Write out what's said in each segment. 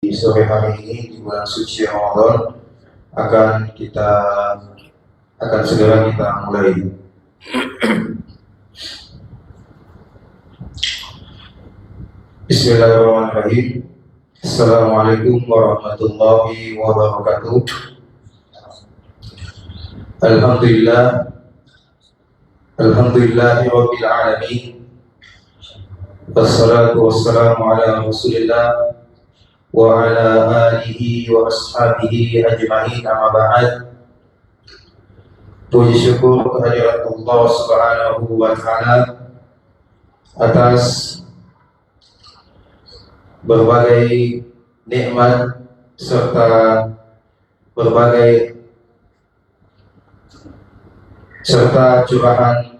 Di sore hari ini di bulan suci Ramadan akan segera kita mulai. Bismillahirrahmanirrahim. Assalamualaikum warahmatullahi wabarakatuh. Alhamdulillahirabbil alamin. Wassalatu wassalamu ala Rasulillah wa ala alihi wa ashabihi ajma'in, amma ba'd. Puji syukur kehadirat Allah Subhanahu wa taala atas berbagai nikmat serta curahan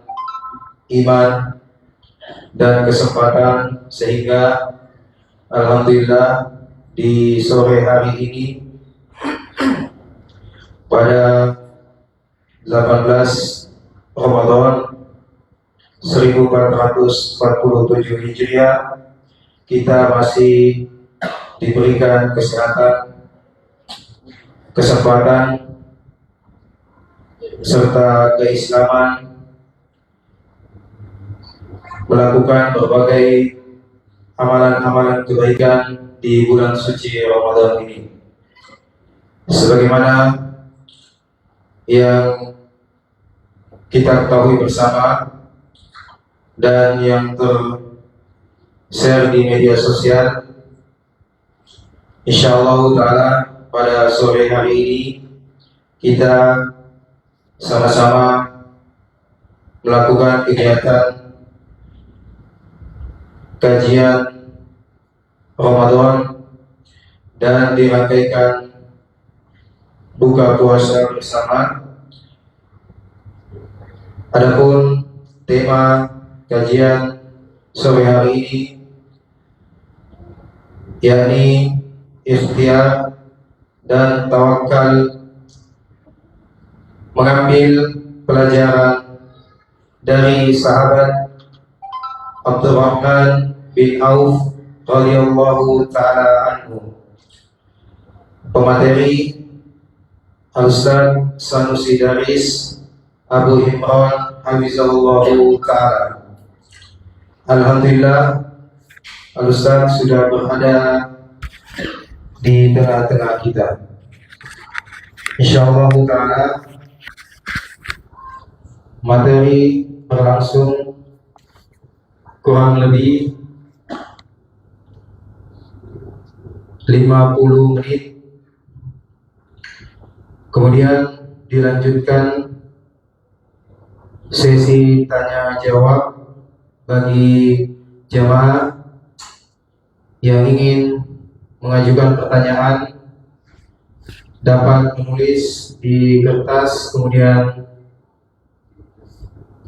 iman dan kesempatan, sehingga alhamdulillah di sore hari ini pada 18 Ramadan 1447 Hijriah kita masih diberikan kesempatan serta keislaman melakukan berbagai amalan-amalan kebaikan di bulan suci Ramadan ini, sebagaimana yang kita ketahui bersama dan yang ter-share di media sosial. Insyaallah ta'ala pada sore hari ini kita sama-sama melakukan kegiatan kajian Ramadan dan dirangkaikan buka puasa bersama. Adapun tema kajian sore hari ini yakni ikhtiar dan tawakal, mengambil pelajaran dari sahabat Abdurrahman bin Auf radhiyallahu ta'ala anhu. Pemateri Al-Ustaz Sanusi Daris Abu Imran hafizahullahu ta'ala. Alhamdulillah, Al-Ustaz sudah berada di tengah-tengah kita. Insyaallah ta'ala materi berlangsung kurang lebih 50 menit, kemudian dilanjutkan sesi tanya jawab bagi jamaah yang ingin mengajukan pertanyaan. Dapat menulis di kertas kemudian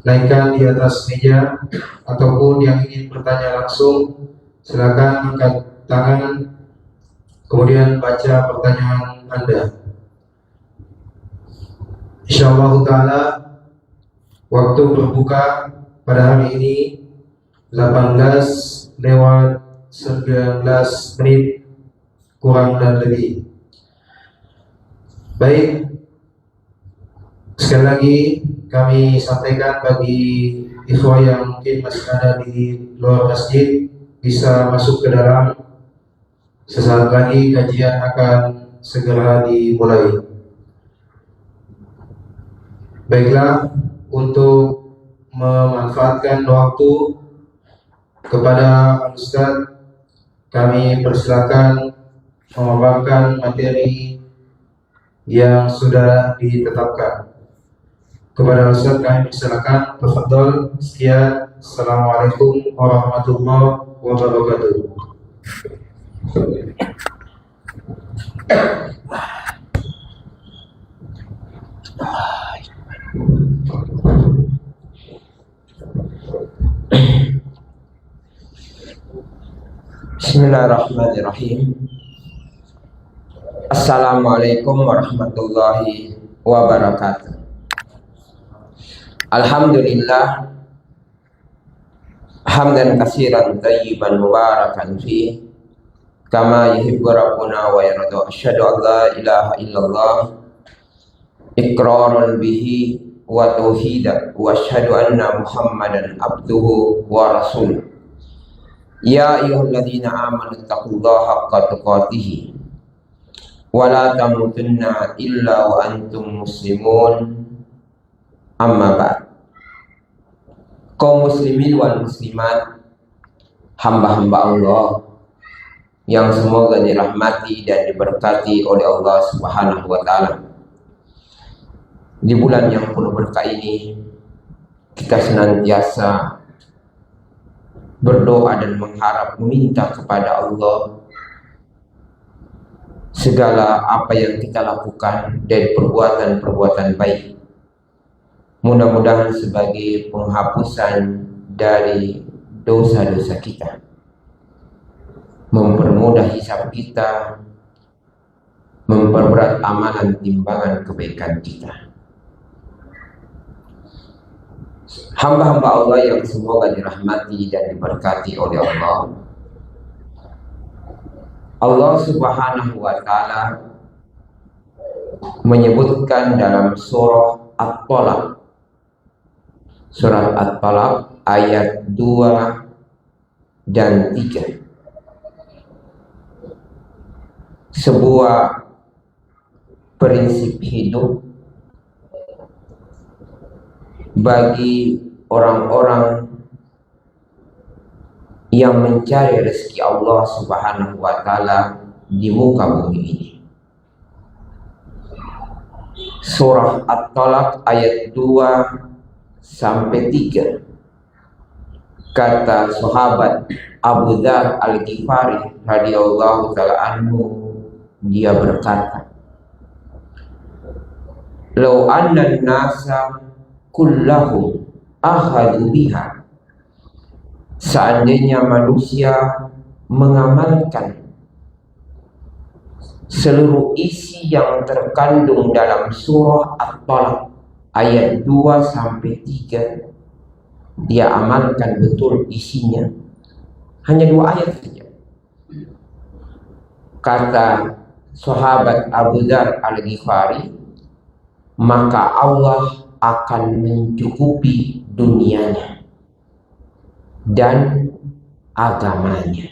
naikkan di atas meja, ataupun yang ingin bertanya langsung silakan angkat tangan kemudian baca pertanyaan Anda. Insyaallah ta'ala waktu berbuka pada hari ini 18:19 menit kurang dan lebih. Baik, sekali lagi kami sampaikan bagi ikhwah yang mungkin masih ada di luar masjid, bisa masuk ke dalam. Sesaat lagi kajian akan segera dimulai. Baiklah, untuk memanfaatkan waktu kepada Ustaz, kami persilakan memaparkan materi yang sudah ditetapkan. Kepada Ustaz kami persilakan, tafadhol. Sekian, assalamualaikum warahmatullahi wabarakatuh. Bismillahirrahmanirrahim. Assalamualaikum warahmatullahi wabarakatuh. Alhamdulillah hamdan katsiran thayyiban mubarakan fi kama yuhibbu rabbuna wa yarda. Asyhadu an la ilaha illallah iqraran bihi wa tauhidan wa asyhadu anna Muhammadan abduhu wa rasuluh. Ya ayyuhalladzina amanu taqullaha haqqa tuqatih wa la tamutunna illa wa antum muslimun. Amma ba'd. Kaum muslimin wal muslimat, hamba-hamba Allah yang semoga dirahmati dan diberkati oleh Allah Subhanahu wa taala. Di bulan yang penuh berkah ini, kita senantiasa berdoa dan mengharap, meminta kepada Allah segala apa yang kita lakukan dari perbuatan-perbuatan baik, mudah-mudahan sebagai penghapusan dari dosa-dosa kita, mempermudah hisab kita, memperberat amalan timbangan kebaikan kita. Hamba-hamba Allah yang semoga dirahmati dan diberkati oleh Allah. Allah Subhanahu wa taala menyebutkan dalam surah At-Talaq, surat At-Talaq ayat 2 dan 3, sebuah prinsip hidup bagi orang-orang yang mencari rezeki Allah Subhanahu wa taala di muka bumi ini. Surah At-Talaq ayat 2 sampai 3. Kata sahabat Abu Dzar Al-Ghifari radhiyallahu taala anhu, dia berkata, "Lau anna an-nasa kullahum akhadu biha." Seandainya manusia mengamalkan seluruh isi yang terkandung dalam surah At-Talaq ayat 2 sampai 3, dia amalkan betul isinya, hanya 2 ayat saja. Kata sahabat Abu Dzar Al-Ghifari, maka Allah akan mencukupi dunianya dan agamanya.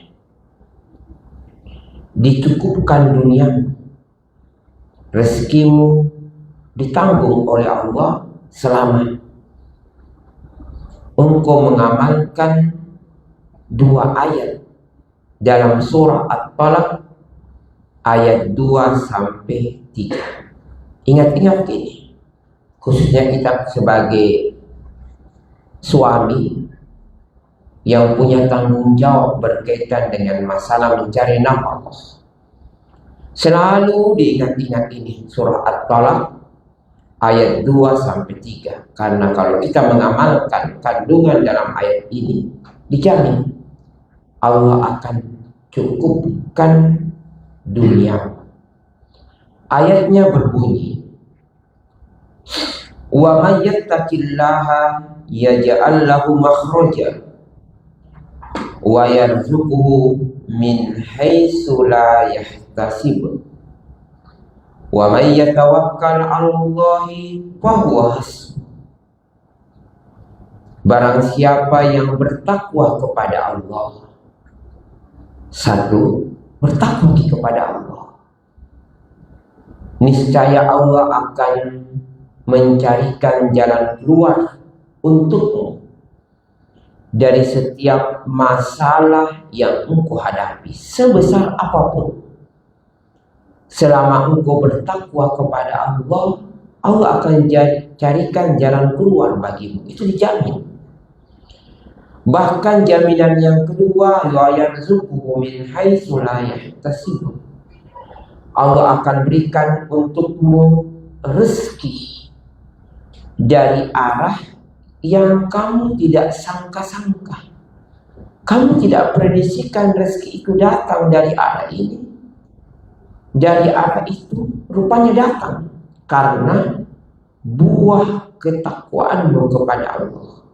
Dicukupkan dunia, rezekimu ditanggung oleh Allah selama engkau mengamalkan 2 ayat dalam surah At-Talaq ayat 2 sampai 3. Ingat-ingat ini, khususnya kita sebagai suami yang punya tanggung jawab berkaitan dengan masalah mencari nafkah. Selalu diingat-ingat ini, surah At-Talaq ayat 2 sampai 3. Karena kalau kita mengamalkan kandungan dalam ayat ini, dijamin Allah akan cukupkan dunia. Ayatnya berbunyi, "Wa may yattaqillaha yaj'al lahu makhraja wa yarzuquhu min haitsu la yahtasib wa may yatawakkal 'alallahi fahuwa hasbuh." Barang siapa yang bertakwa kepada Allah, satu, bertakwa kepada Allah, niscaya Allah akan mencarikan jalan keluar untukmu dari setiap masalah yang engkau hadapi, sebesar apapun. Selama engkau bertakwa kepada Allah, Allah akan carikan jalan keluar bagimu. Itu dijamin. Bahkan jaminan yang kedua, wa yarzuquhu min haitsu la yahtasib. Allah akan berikan untukmu rezeki dari arah yang kamu tidak sangka-sangka. Kamu tidak prediksikan rezeki itu datang dari arah ini, dari arah itu, rupanya datang karena buah ketakwaanmu kepada Allah.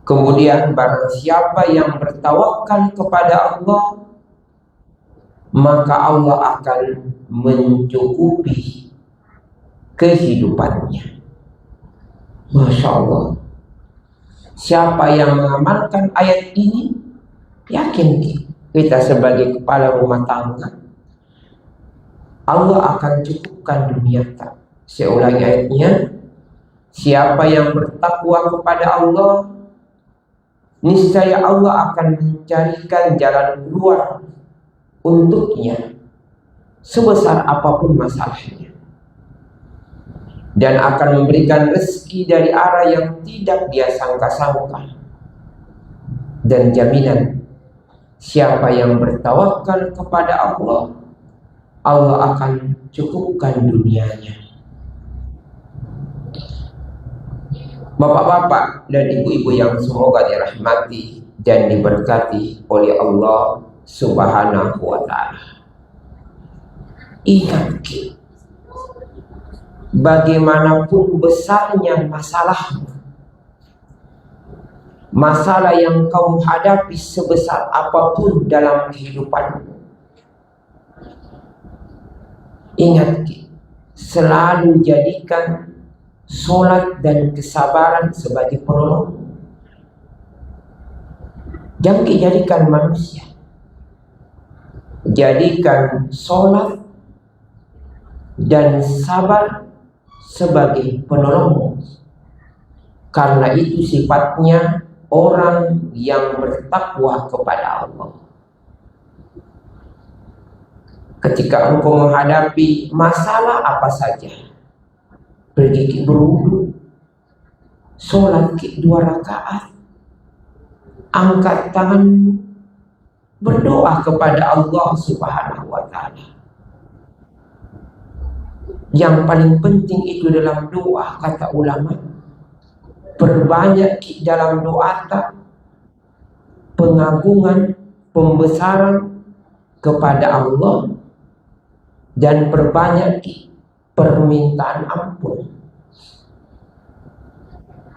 Kemudian barang siapa yang bertawakal kepada Allah, maka Allah akan mencukupi kehidupannya. Masya Allah. Siapa yang mengamalkan ayat ini, yakin kita sebagai kepala rumah tangga, Allah akan cukupkan dunia kita. Saya ulangi ayatnya. Siapa yang bertakwa kepada Allah, niscaya Allah akan mencarikan jalan keluar untuknya sebesar apapun masalahnya, dan akan memberikan rezeki dari arah yang tidak dia sangka-sangka. Dan jaminan siapa yang bertawakal kepada Allah, Allah akan cukupkan dunianya. Bapak-bapak dan ibu-ibu yang semoga dirahmati dan diberkati oleh Allah Subhanahu wa ta'ala. Ingat, bagaimanapun besarnya masalah yang kau hadapi sebesar apapun dalam kehidupanmu, ingat, selalu jadikan sholat dan kesabaran sebagai penolong. Jangan jadikan manusia, jadikan sholat dan sabar sebagai penolong, karena itu sifatnya orang yang bertakwa kepada Allah. Ketika engkau menghadapi masalah apa saja, pergi berwudu, sholat 2 rakaat, angkat tangan, berdoa kepada Allah Subhanahu wa ta'ala. Yang paling penting itu dalam doa, kata ulama, perbanyak dalam doa pengagungan, pembesaran kepada Allah, dan perbanyak permintaan ampun.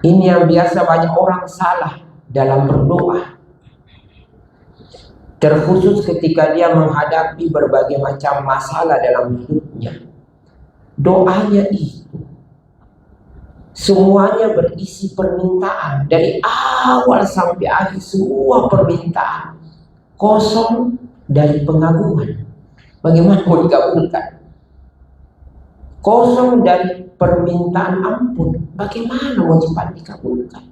Ini yang biasa banyak orang salah dalam berdoa, terkhusus ketika dia menghadapi berbagai macam masalah dalam hidupnya. Doanya itu semuanya berisi permintaan, dari awal sampai akhir semua permintaan, kosong dari pengagungan. Bagaimana mau dikabulkan? Kosong dari permintaan ampun, bagaimana mau cepat dikabulkan?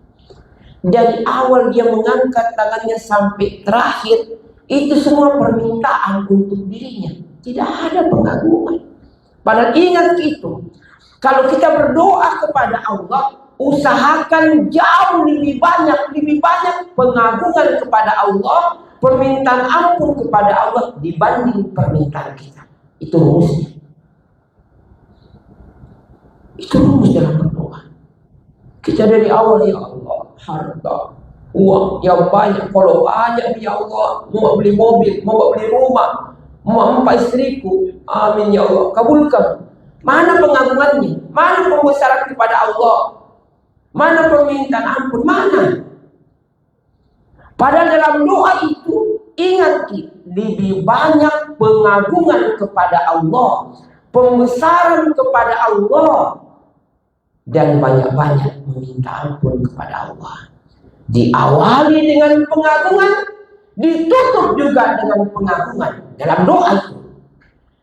Dari awal dia mengangkat tangannya sampai terakhir, itu semua permintaan untuk dirinya, tidak ada pengagungan. Padahal ingat itu, kalau kita berdoa kepada Allah, usahakan jauh lebih banyak pengagungan kepada Allah, permintaan ampun kepada Allah dibanding permintaan kita. Itu rumusnya. Itu rumus dalam berdoa. Kita dari awal, ya Allah, harta, uang yang banyak. Kalau banyak, ya Allah, mau beli mobil, mau beli rumah, mau istriku, amin ya Allah, kabulkan. Mana pengagungannya? Mana pembesaran kepada Allah? Mana permintaan ampun? Mana? Padahal dalam doa itu, ingat, lebih banyak pengagungan kepada Allah, pembesaran kepada Allah, dan banyak-banyak meminta ampun kepada Allah. Diawali dengan pengagungan, ditutup juga dengan pengagungan dalam doa itu.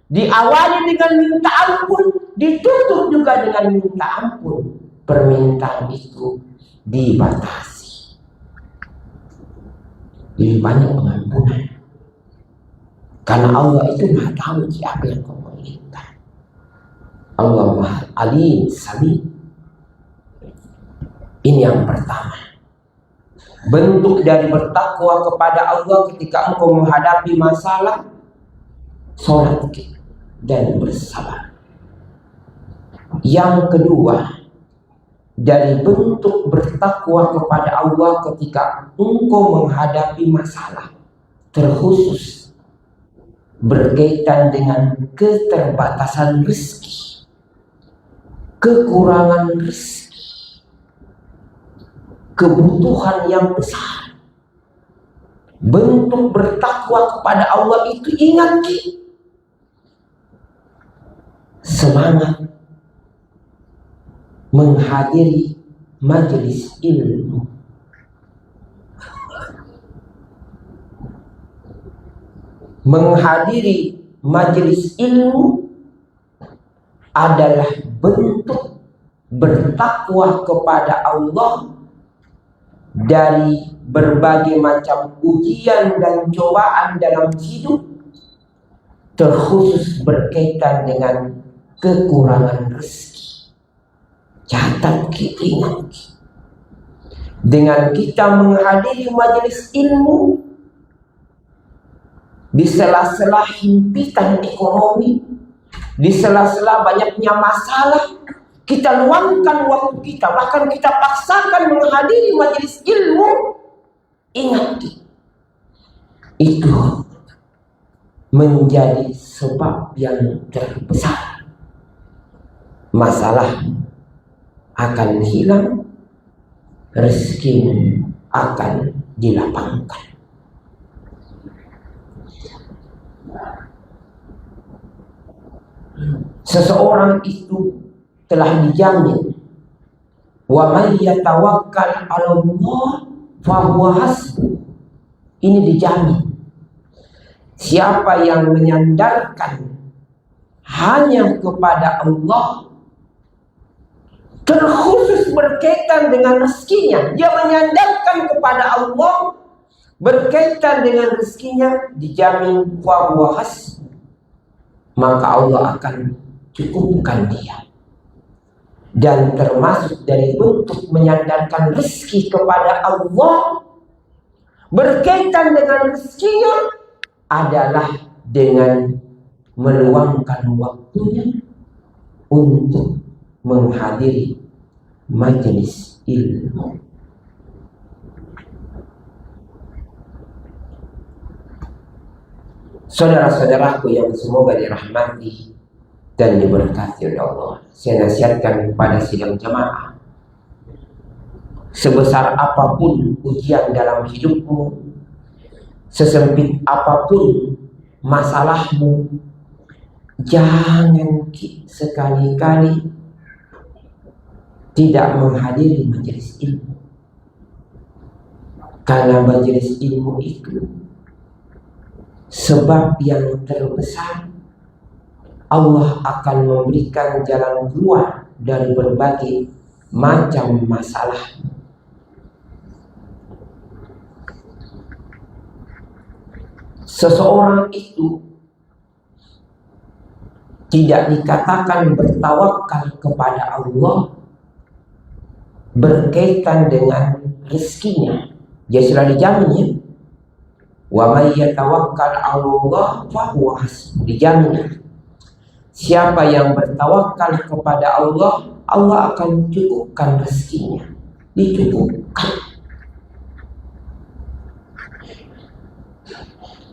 Diawali dengan minta ampun, ditutup juga dengan minta ampun. Permintaan itu dibatasi. Lebih banyak pengampunan, karena Allah itu Maha tahu siapa yang kau menginginkan. Allah Maha Alim Salim. Ini yang pertama, bentuk dari bertakwa kepada Allah ketika engkau menghadapi masalah, sholat dan bersabar. Yang kedua, dari bentuk bertakwa kepada Allah ketika engkau menghadapi masalah, terkhusus berkaitan dengan keterbatasan rezeki, kekurangan rezeki. kebutuhan yang besar. Bentuk bertakwa kepada Allah itu, ingat semangat menghadiri majelis ilmu. Menghadiri majelis ilmu adalah bentuk bertakwa kepada Allah dari berbagai macam ujian dan cobaan dalam hidup, terkhusus berkaitan dengan kekurangan rezeki. Catat, ingat, dengan kita menghadiri majelis ilmu, di sela-sela himpitan ekonomi, di sela-sela banyaknya masalah, kita luangkan waktu kita, bahkan kita paksakan menghadiri majelis ilmu. Ingat, itu menjadi sebab yang terbesar. Masalah akan hilang, rezeki akan dilapangkan. Seseorang itu telah dijamin, wa may yatawakkal 'ala Allah fa huwa hasbuh. Ini dijamin. Siapa yang menyandarkan hanya kepada Allah, terkhusus berkaitan dengan rezekinya, dia menyandarkan kepada Allah berkaitan dengan rezekinya, dijamin fa huwa hasbuh, maka Allah akan cukupkan dia. Dan termasuk dari bentuk menyandarkan rezeki kepada Allah berkaitan dengan rezekinya adalah dengan meluangkan waktunya untuk menghadiri majelis ilmu. Saudara-saudaraku yang semoga dirahmati dan diberkati oleh Allah, saya nasihatkan kepada sidang jamaah, sebesar apapun ujian dalam hidupmu, sesempit apapun masalahmu, jangan sekali-kali tidak menghadiri majelis ilmu. Karena majelis ilmu itu sebab yang terbesar, Allah akan memberikan jalan keluar dari berbagai macam masalah. Seseorang itu tidak dikatakan bertawakal kepada Allah berkaitan dengan rezekinya, dia sudah dijamin, ya. Wa may yatawakkal 'ala Allah fa huwa hasbuh, dijamin. Siapa yang bertawakal kepada Allah, Allah akan cukupkan rezekinya, dicukupkan.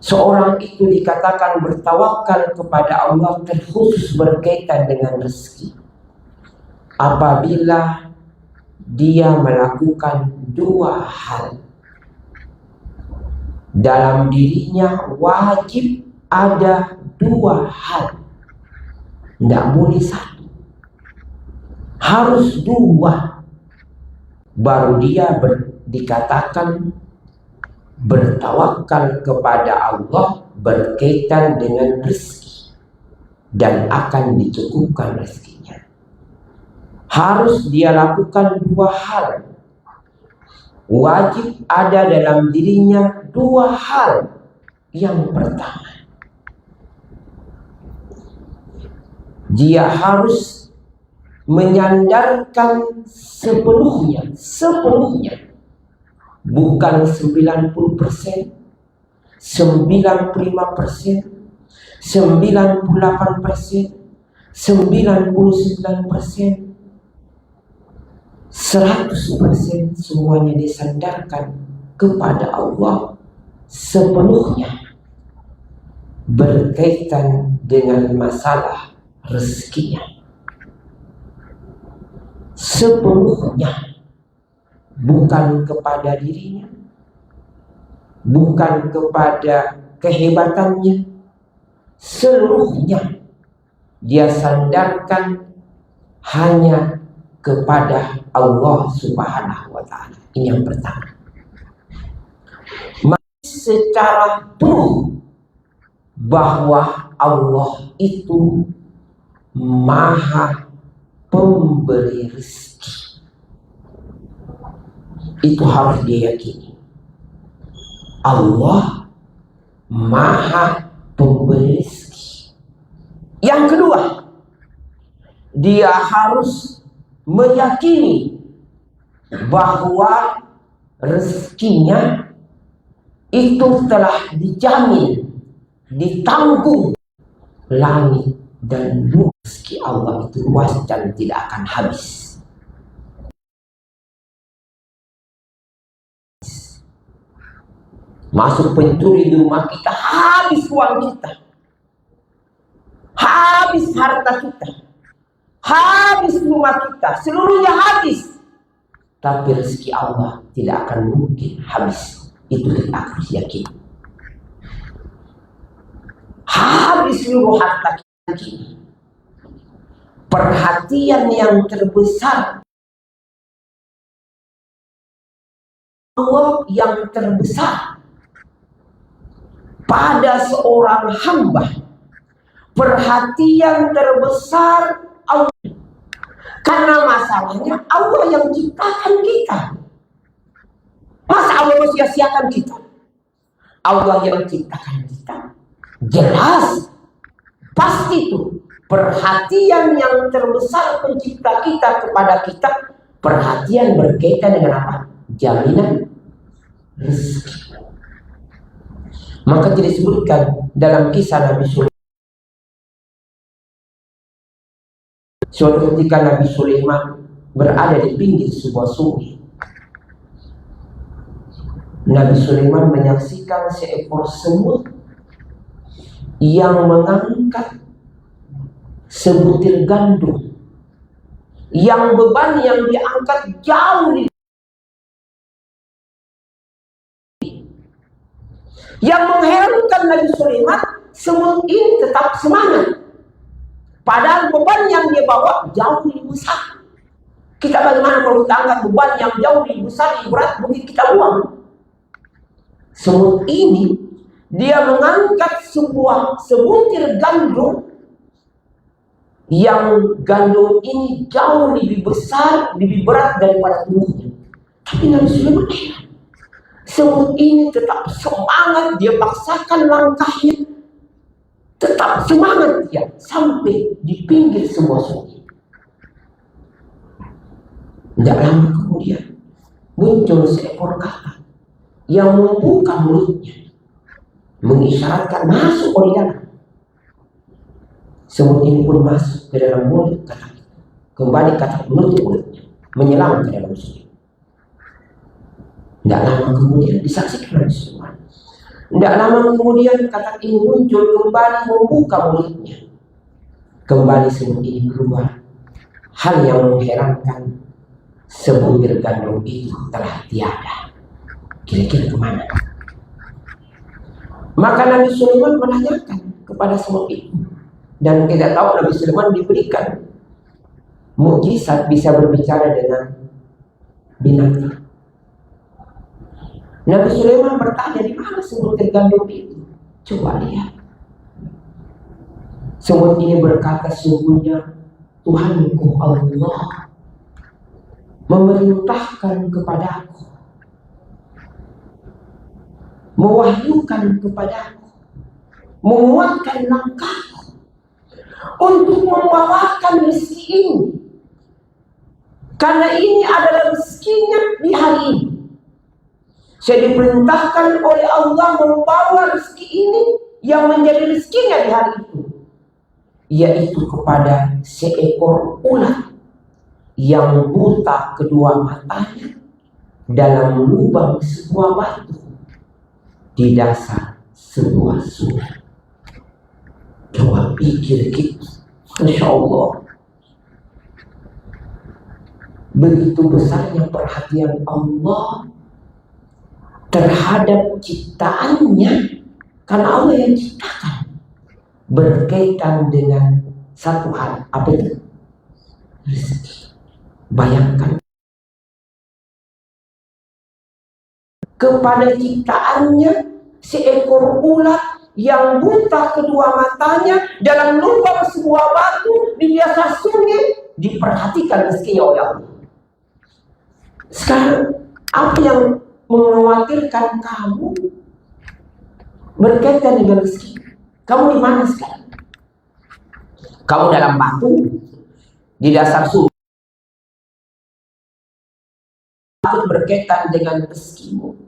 Seorang itu dikatakan bertawakal kepada Allah terkhusus berkaitan dengan rezeki apabila dia melakukan dua hal. Dalam dirinya wajib ada dua hal, tidak boleh satu, harus dua, baru dia dikatakan bertawakal kepada Allah berkaitan dengan rezeki dan akan dicukupkan rezekinya. Harus dia lakukan dua hal, wajib ada dalam dirinya dua hal. Yang pertama, dia harus menyandarkan sepenuhnya, bukan 90%, 95%, 98%, 99%, 100%, semuanya disandarkan kepada Allah sepenuhnya berkaitan dengan masalah rezekinya. Sepenuhnya bukan kepada dirinya, bukan kepada kehebatannya, seluruhnya dia sandarkan hanya kepada Allah Subhanahu wa Ta'ala. Ini yang pertama. Secara penuh bahwa Allah itu Maha Pemberi rezeki. Itu harus dia yakini. Allah Maha Pemberi rezeki. Yang kedua, dia harus meyakini bahwa rezekinya itu telah dijamin, ditanggung. Langit dan bumi, rezeki Allah itu luas dan tidak akan habis. Masuk pencuri di rumah kita, habis uang kita, habis harta kita, habis rumah kita, seluruhnya habis. Tapi rezeki Allah tidak akan mungkin habis. Itu kita harus yakin. Habis seluruh harta kita. Perhatian yang terbesar Allah yang terbesar pada seorang hamba, perhatian terbesar Allah. Karena masalahnya Allah yang ciptakan kita. Masa Allah sia-siakan kita? Allah yang ciptakan kita. Jelas, pasti itu perhatian yang terbesar pencipta kita kepada kita. Perhatian berkaitan dengan apa? Jaminan rezeki. Maka disebutkan dalam kisah Nabi Sulaiman. Suatu ketika Nabi Sulaiman berada di pinggir sebuah sungai. Nabi Sulaiman menyaksikan seekor semut yang mengangkat sebutir gandum, yang beban yang diangkat jauh di yang mengherankan Nabi Sulaiman, semut ini tetap semangat. Padahal beban yang dia bawa jauh lebih besar. Kita bagaimana kalau kita angkat beban yang jauh lebih besar, lebih berat, mungkin kita buang. Semut ini dia mengangkat sebutir gandum, yang gandum ini jauh lebih besar, lebih berat daripada tubuhnya. Tapi Nabi Sulaiman heran. Semut ini tetap semangat, dia paksakan langkahnya, tetap semangat dia sampai di pinggir sebuah sungai. Tidak lama kemudian muncul seekor kata yang membuka mulutnya, mengisyaratkan masuk ke dalam. Semut ini pun masuk ke dalam mulut kata, kembali kata menutup mulutnya, menyelam ke dalam sungai. Tidak lama kemudian disaksikan oleh semua. Tidak lama kemudian kata ini muncul kembali membuka mulutnya, kembali semut ini keluar. Hal yang mengherankan, sebutir gandum itu telah tiada. Kira-kira kemana? Maka Nabi Sulaiman menanyakan kepada semut itu, dan kita tahu Nabi Sulaiman diberikan mukjizat bisa berbicara dengan binatang. Nabi Sulaiman bertanya, di mana sebutir gandum itu? Coba lihat. Semut ini berkata, sungguhnya Tuhanku Allah memerintahkan kepadaku, mewahyukan kepadaku, menguatkan langkahku untuk membawakan rezeki ini. Karena ini adalah rezekinya di hari ini. Saya diperintahkan oleh Allah membawa rezeki ini yang menjadi rezekinya di hari itu, yaitu kepada seekor ular yang buta kedua matanya dalam lubang sebuah batu di dasar sebuah sungai. Coba pikir kita, Masya Allah. Begitu besarnya perhatian Allah terhadap ciptaannya, karena Allah yang ciptakan, berkaitan dengan satu hal, apa itu? Rezeki. Bayangkan, kepada ciptaannya seekor ulat yang buta kedua matanya dalam lubang sebuah batu di dasar sungai, diperhatikan rezekinya oleh Allah. Sekarang apa yang mengkhawatirkan kamu berkaitan dengan rezeki? Kamu di mana sekarang? Kamu dalam batu di dasar sungai, berkaitan dengan rezekimu.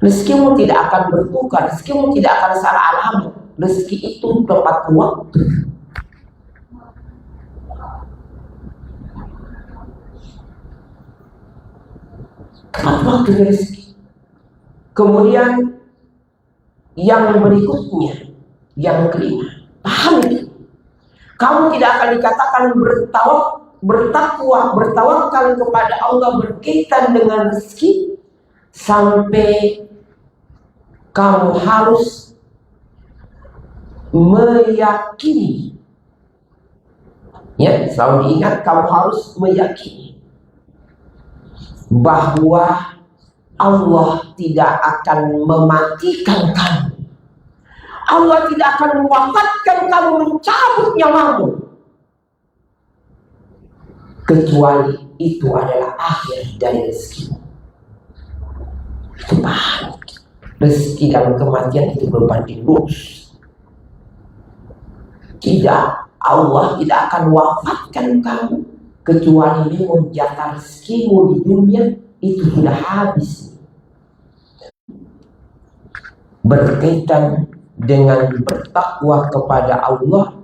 Rezekimu tidak akan bertukar, rezekimu tidak akan secara alami. Rezeki itu tepat waktu. Tepat waktu rezeki. Kemudian yang berikutnya, yang kelima, paham itu. Kamu tidak akan dikatakan bertawakal kepada Allah berkaitan dengan rezeki sampai kamu harus meyakini, ya, selalu diingat, kamu harus meyakini bahwa Allah tidak akan mematikan kamu. Allah tidak akan mewafatkan kamu, mencabut nyawamu, kecuali itu adalah akhir dari rezeki. Itu paham. Rezeki dan kematian itu berbanding lurus. Tidak, Allah tidak akan wafatkan kamu kecuali memang jatah rezekimu di dunia itu sudah habis. Berkaitan dengan bertakwa kepada Allah,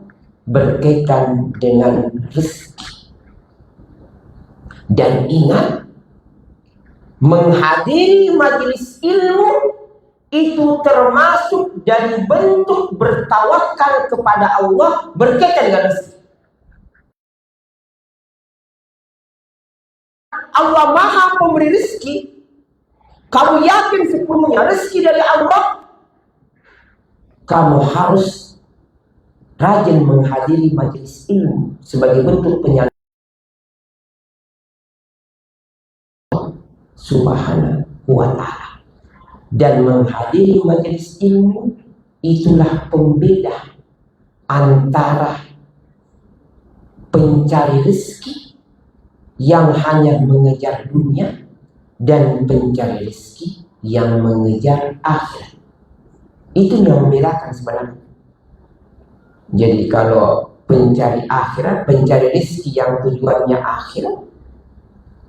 berkaitan dengan rezeki. Dan ingat, menghadiri majelis ilmu itu termasuk dari bentuk bertawakal kepada Allah berkaitan dengan rezeki. Allah Maha Pemberi rezeki. Kamu yakin sepenuhnya rezeki dari Allah, kamu harus rajin menghadiri majelis ilmu sebagai bentuk penyadaran Subhanahu wa ta'ala. Dan menghadiri majelis ilmu itulah pembeda antara pencari rezeki yang hanya mengejar dunia dan pencari rezeki yang mengejar akhirat. Itu yang membedakan sebenarnya. Jadi kalau pencari akhirat, pencari rezeki yang tujuannya akhirat,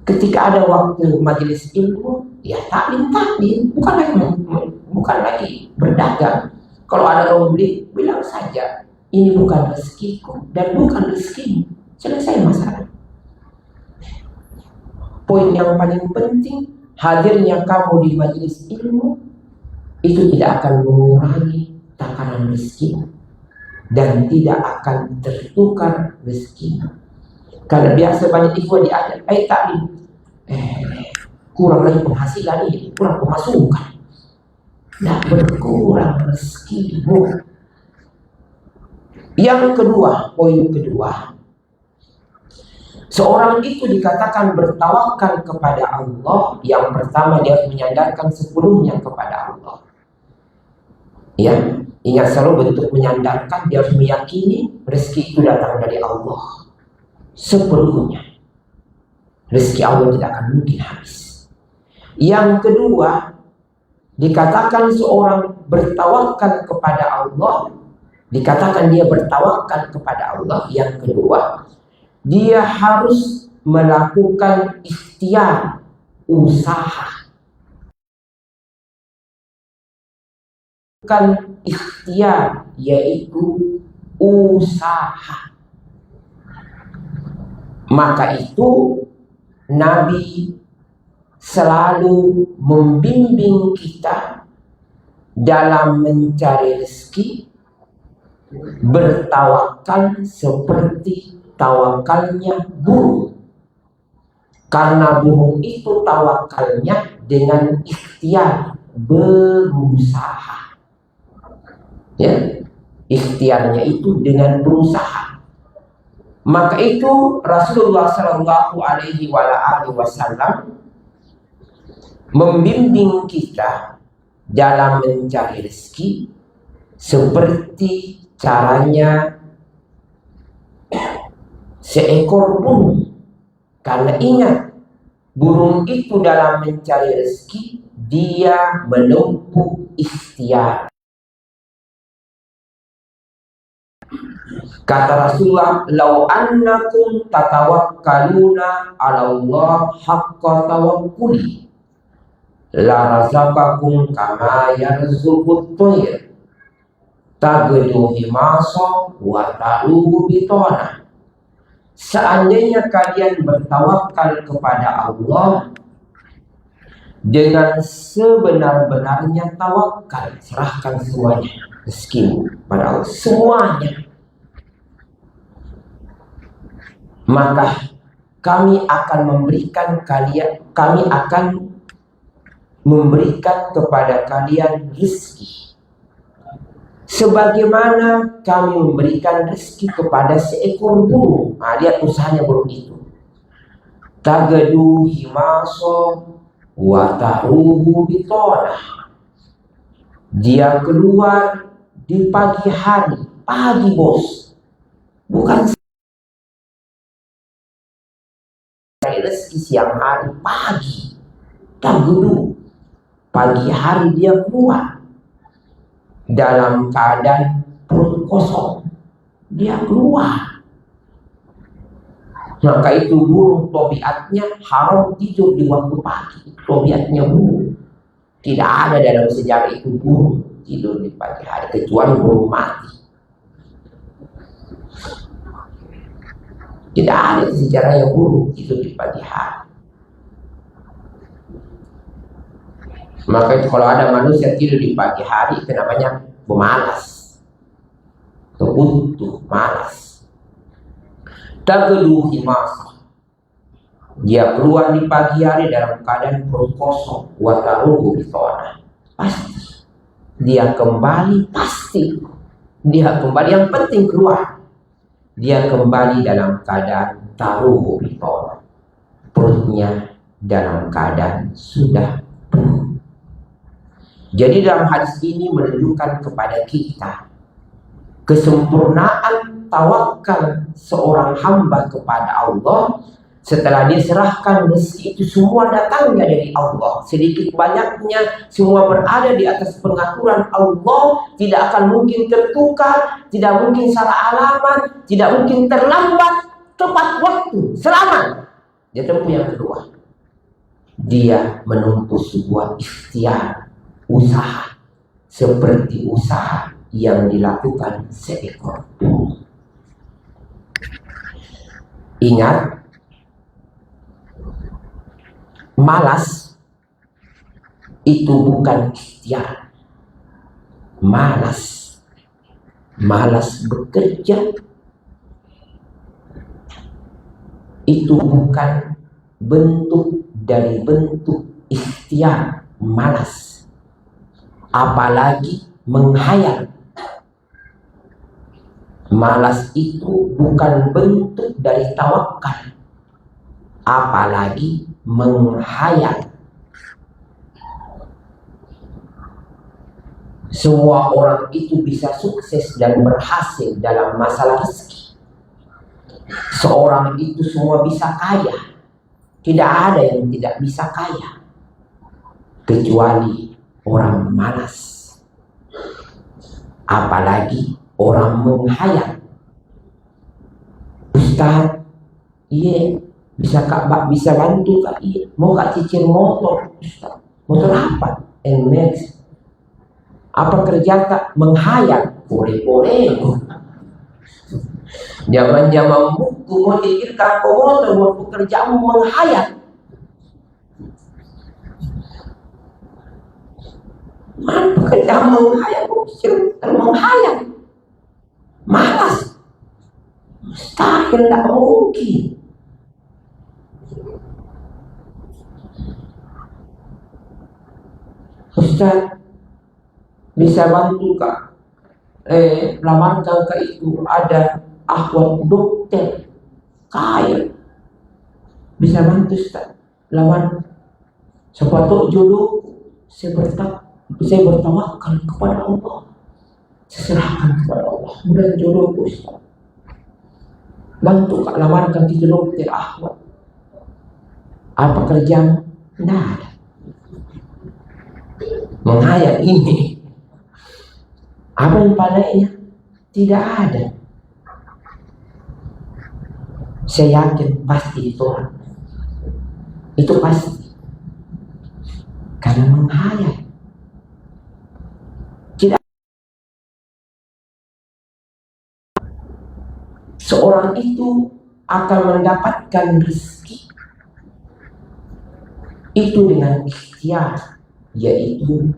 ketika ada waktu majelis ilmu, ya taklim, bukan lagi berdagang. Kalau ada orang beli, bilang saja, ini bukan rezekiku dan bukan rezekimu. Selesai masalah. Poin yang paling penting, hadirnya kamu di majelis ilmu itu tidak akan mengurangi takaran rezeki dan tidak akan tertukar rezeki. Karena biasa banyak ikhwan diajak, taklim, kurang lagi penghasilan ini, kurang pemasukan, tidak berkurang rezekimu. Yang kedua, poin kedua, seorang itu dikatakan bertawakal kepada Allah. Yang pertama, dia harus menyandarkan sepenuhnya kepada Allah. Ya, ingat selalu bentuk menyandarkan, dia harus meyakini rezeki itu datang dari Allah sepenuhnya. Rezeki Allah tidak akan mungkin habis. Yang kedua, dikatakan seorang bertawakal kepada Allah, dikatakan dia bertawakal kepada Allah. Yang kedua, dia harus melakukan ikhtiar, usaha. Bukan ikhtiar, yaitu usaha. Maka itu Nabi selalu membimbing kita dalam mencari rezeki, bertawakal seperti tawakalnya burung. Karena burung itu tawakalnya dengan ikhtiar, berusaha. Ya, ikhtiarnya itu dengan berusaha. Maka itu Rasulullah Shallallahu Alaihi Wasallam membimbing kita dalam mencari rezeki seperti caranya seekor burung. Karena ingat, burung itu dalam mencari rezeki dia menempuh ikhtiar. Kata Rasulullah, "Lau annakum tatawakkaluna 'ala Allah haqqa tawakkuli la razaqakum kama yarzuqut tayr taghdu himasa wa taruhu bitana." Seandainya kalian bertawakal kepada Allah dengan sebenar-benarnya tawakal, serahkan semuanya rezekimu pada Allah, semuanya, maka kami akan memberikan kepada kalian rezeki sebagaimana kami memberikan rezeki kepada seekor burung. Nah, lihat usahanya burung itu. Tagadu himaso wa taruhu bitona. Dia keluar di pagi hari, pagi bos, bukan rezeki siang hari, pagi. Tagadu, pagi hari dia keluar dalam keadaan perut kosong, dia keluar. Maka itu burung tobiatnya haram tidur di waktu pagi. Tobiatnya burung. Tidak ada dalam sejarah itu burung tidur di pagi hari kecuali burung mati. Tidak ada sejarah yang burung tidur di pagi hari. Maka itu kalau ada manusia tidur di pagi hari, itu namanya pemalas, buntu, malas. Tagadu himasa, dia keluar di pagi hari dalam keadaan perut kosong. Wataruhu bitona, pasti dia kembali, pasti dia kembali. Yang penting keluar, dia kembali dalam keadaan taruhu bitona, perutnya dalam keadaan sudah penuh. Jadi dalam hadis ini menunjukkan kepada kita kesempurnaan tawakal seorang hamba kepada Allah setelah dia serahkan rezeki itu semua datangnya dari Allah. Sedikit banyaknya semua berada di atas pengaturan Allah, tidak akan mungkin tertukar, tidak mungkin salah alamat, tidak mungkin terlambat, tepat waktu, selamat. Dia tempuh yang kedua. Dia menempuh sebuah ikhtiar, usaha, seperti usaha yang dilakukan seekor burung. Ingat, malas itu bukan ikhtiar. Malas bekerja itu bukan bentuk dari bentuk ikhtiar. Malas, apalagi menghayal. Malas itu bukan bentuk dari tawakal, apalagi menghayal. Semua orang itu bisa sukses dan berhasil dalam masalah rezeki. Seorang itu semua bisa kaya. Tidak ada yang tidak bisa kaya kecuali orang malas, apalagi orang menghayal. Ustaz, iya bisa bisa bantu kak? Iya, mau kak cicil motor? Ustaz, motor apa? NMAX. Apa kerja kak? Menghayal. Boleh. Zaman buku mau dikirkan motor buat pekerjaan menghayal. Mana pekerjaan menghayal? Menghayal, malas, mustahil, tidak mungkin. Ustaz, bisa bantu Kak? Lamarkan Kak, itu ada akhwat dokter kaya, bisa bantu Ustaz, lamar. Sepatu jodoh, saya bertawakal kepada Allah, saya serahkan kepada Allah, mudah jodohku Ustaz. Bantu Kak, lamarkan di dokter akhwat. Apa kerjaan? Tidak ada. Menghayal ini. Apa yang padanya? Tidak ada. Saya yakin pasti ditolak. Itu pasti. Karena menghayal. Tidak. Seorang itu akan mendapatkan rezeki itu dengan ikhtiar, yaitu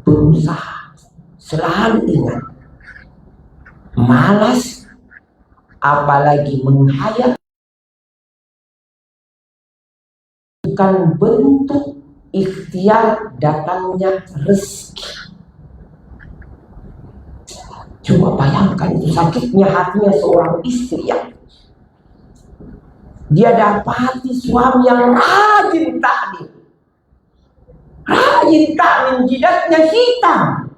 berusaha. Selalu ingat, malas apalagi menghayal bukan bentuk ikhtiar datangnya rezeki. Coba bayangkan itu sakitnya hatinya seorang istri yang dia dapati suami yang rajin taklim, jidatnya hitam,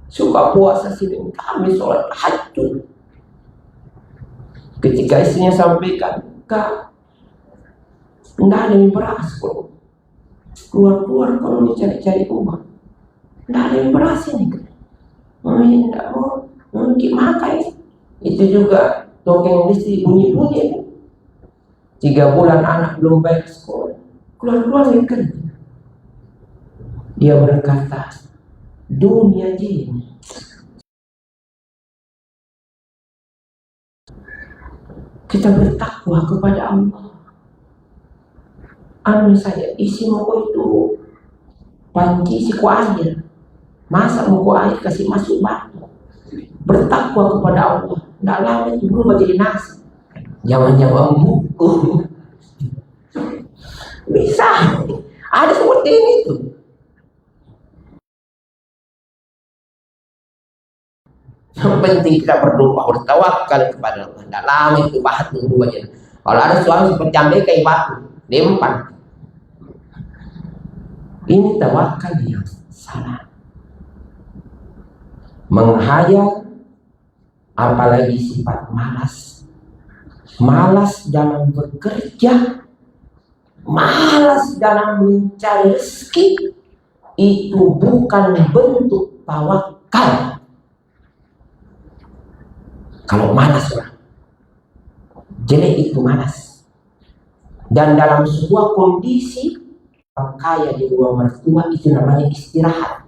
suka puasa Senin Kamis, sholat tahajud. Ketika istrinya sampaikan, Kak, enggak ada yang beras kok, keluar kalau mau cari-cari uang, enggak ada yang beras ini. Enggak mau makan. Itu juga tokeng listrik bunyi-bunyi. 3 bulan anak belum bayar sekolah, keluar yang kerja. Dia berkata, dunia ini kita bertakwa kepada Allah. Anu saja isi moko itu panci siku air, masak moko air kasih masuk batu. Bertakwa kepada Allah. Tidak lama itu berubah jadi nasi. Jangan buku. Bisa. Ada seperti ini tuh. Yang penting kita berdoa, bertawakal kepada Allah. Tidak lama itu bahat berubah jadi. Kalau ada suami seperti ambil kayak batu, lempan. Ini tawakal yang salah. Menghayal, apalagi sifat malas dalam bekerja, malas dalam mencari rezeki, itu bukan bentuk tawakal. Kalau malas orang jelek itu malas. Dan dalam sebuah kondisi kaya di rumah mertua itu namanya istirahat.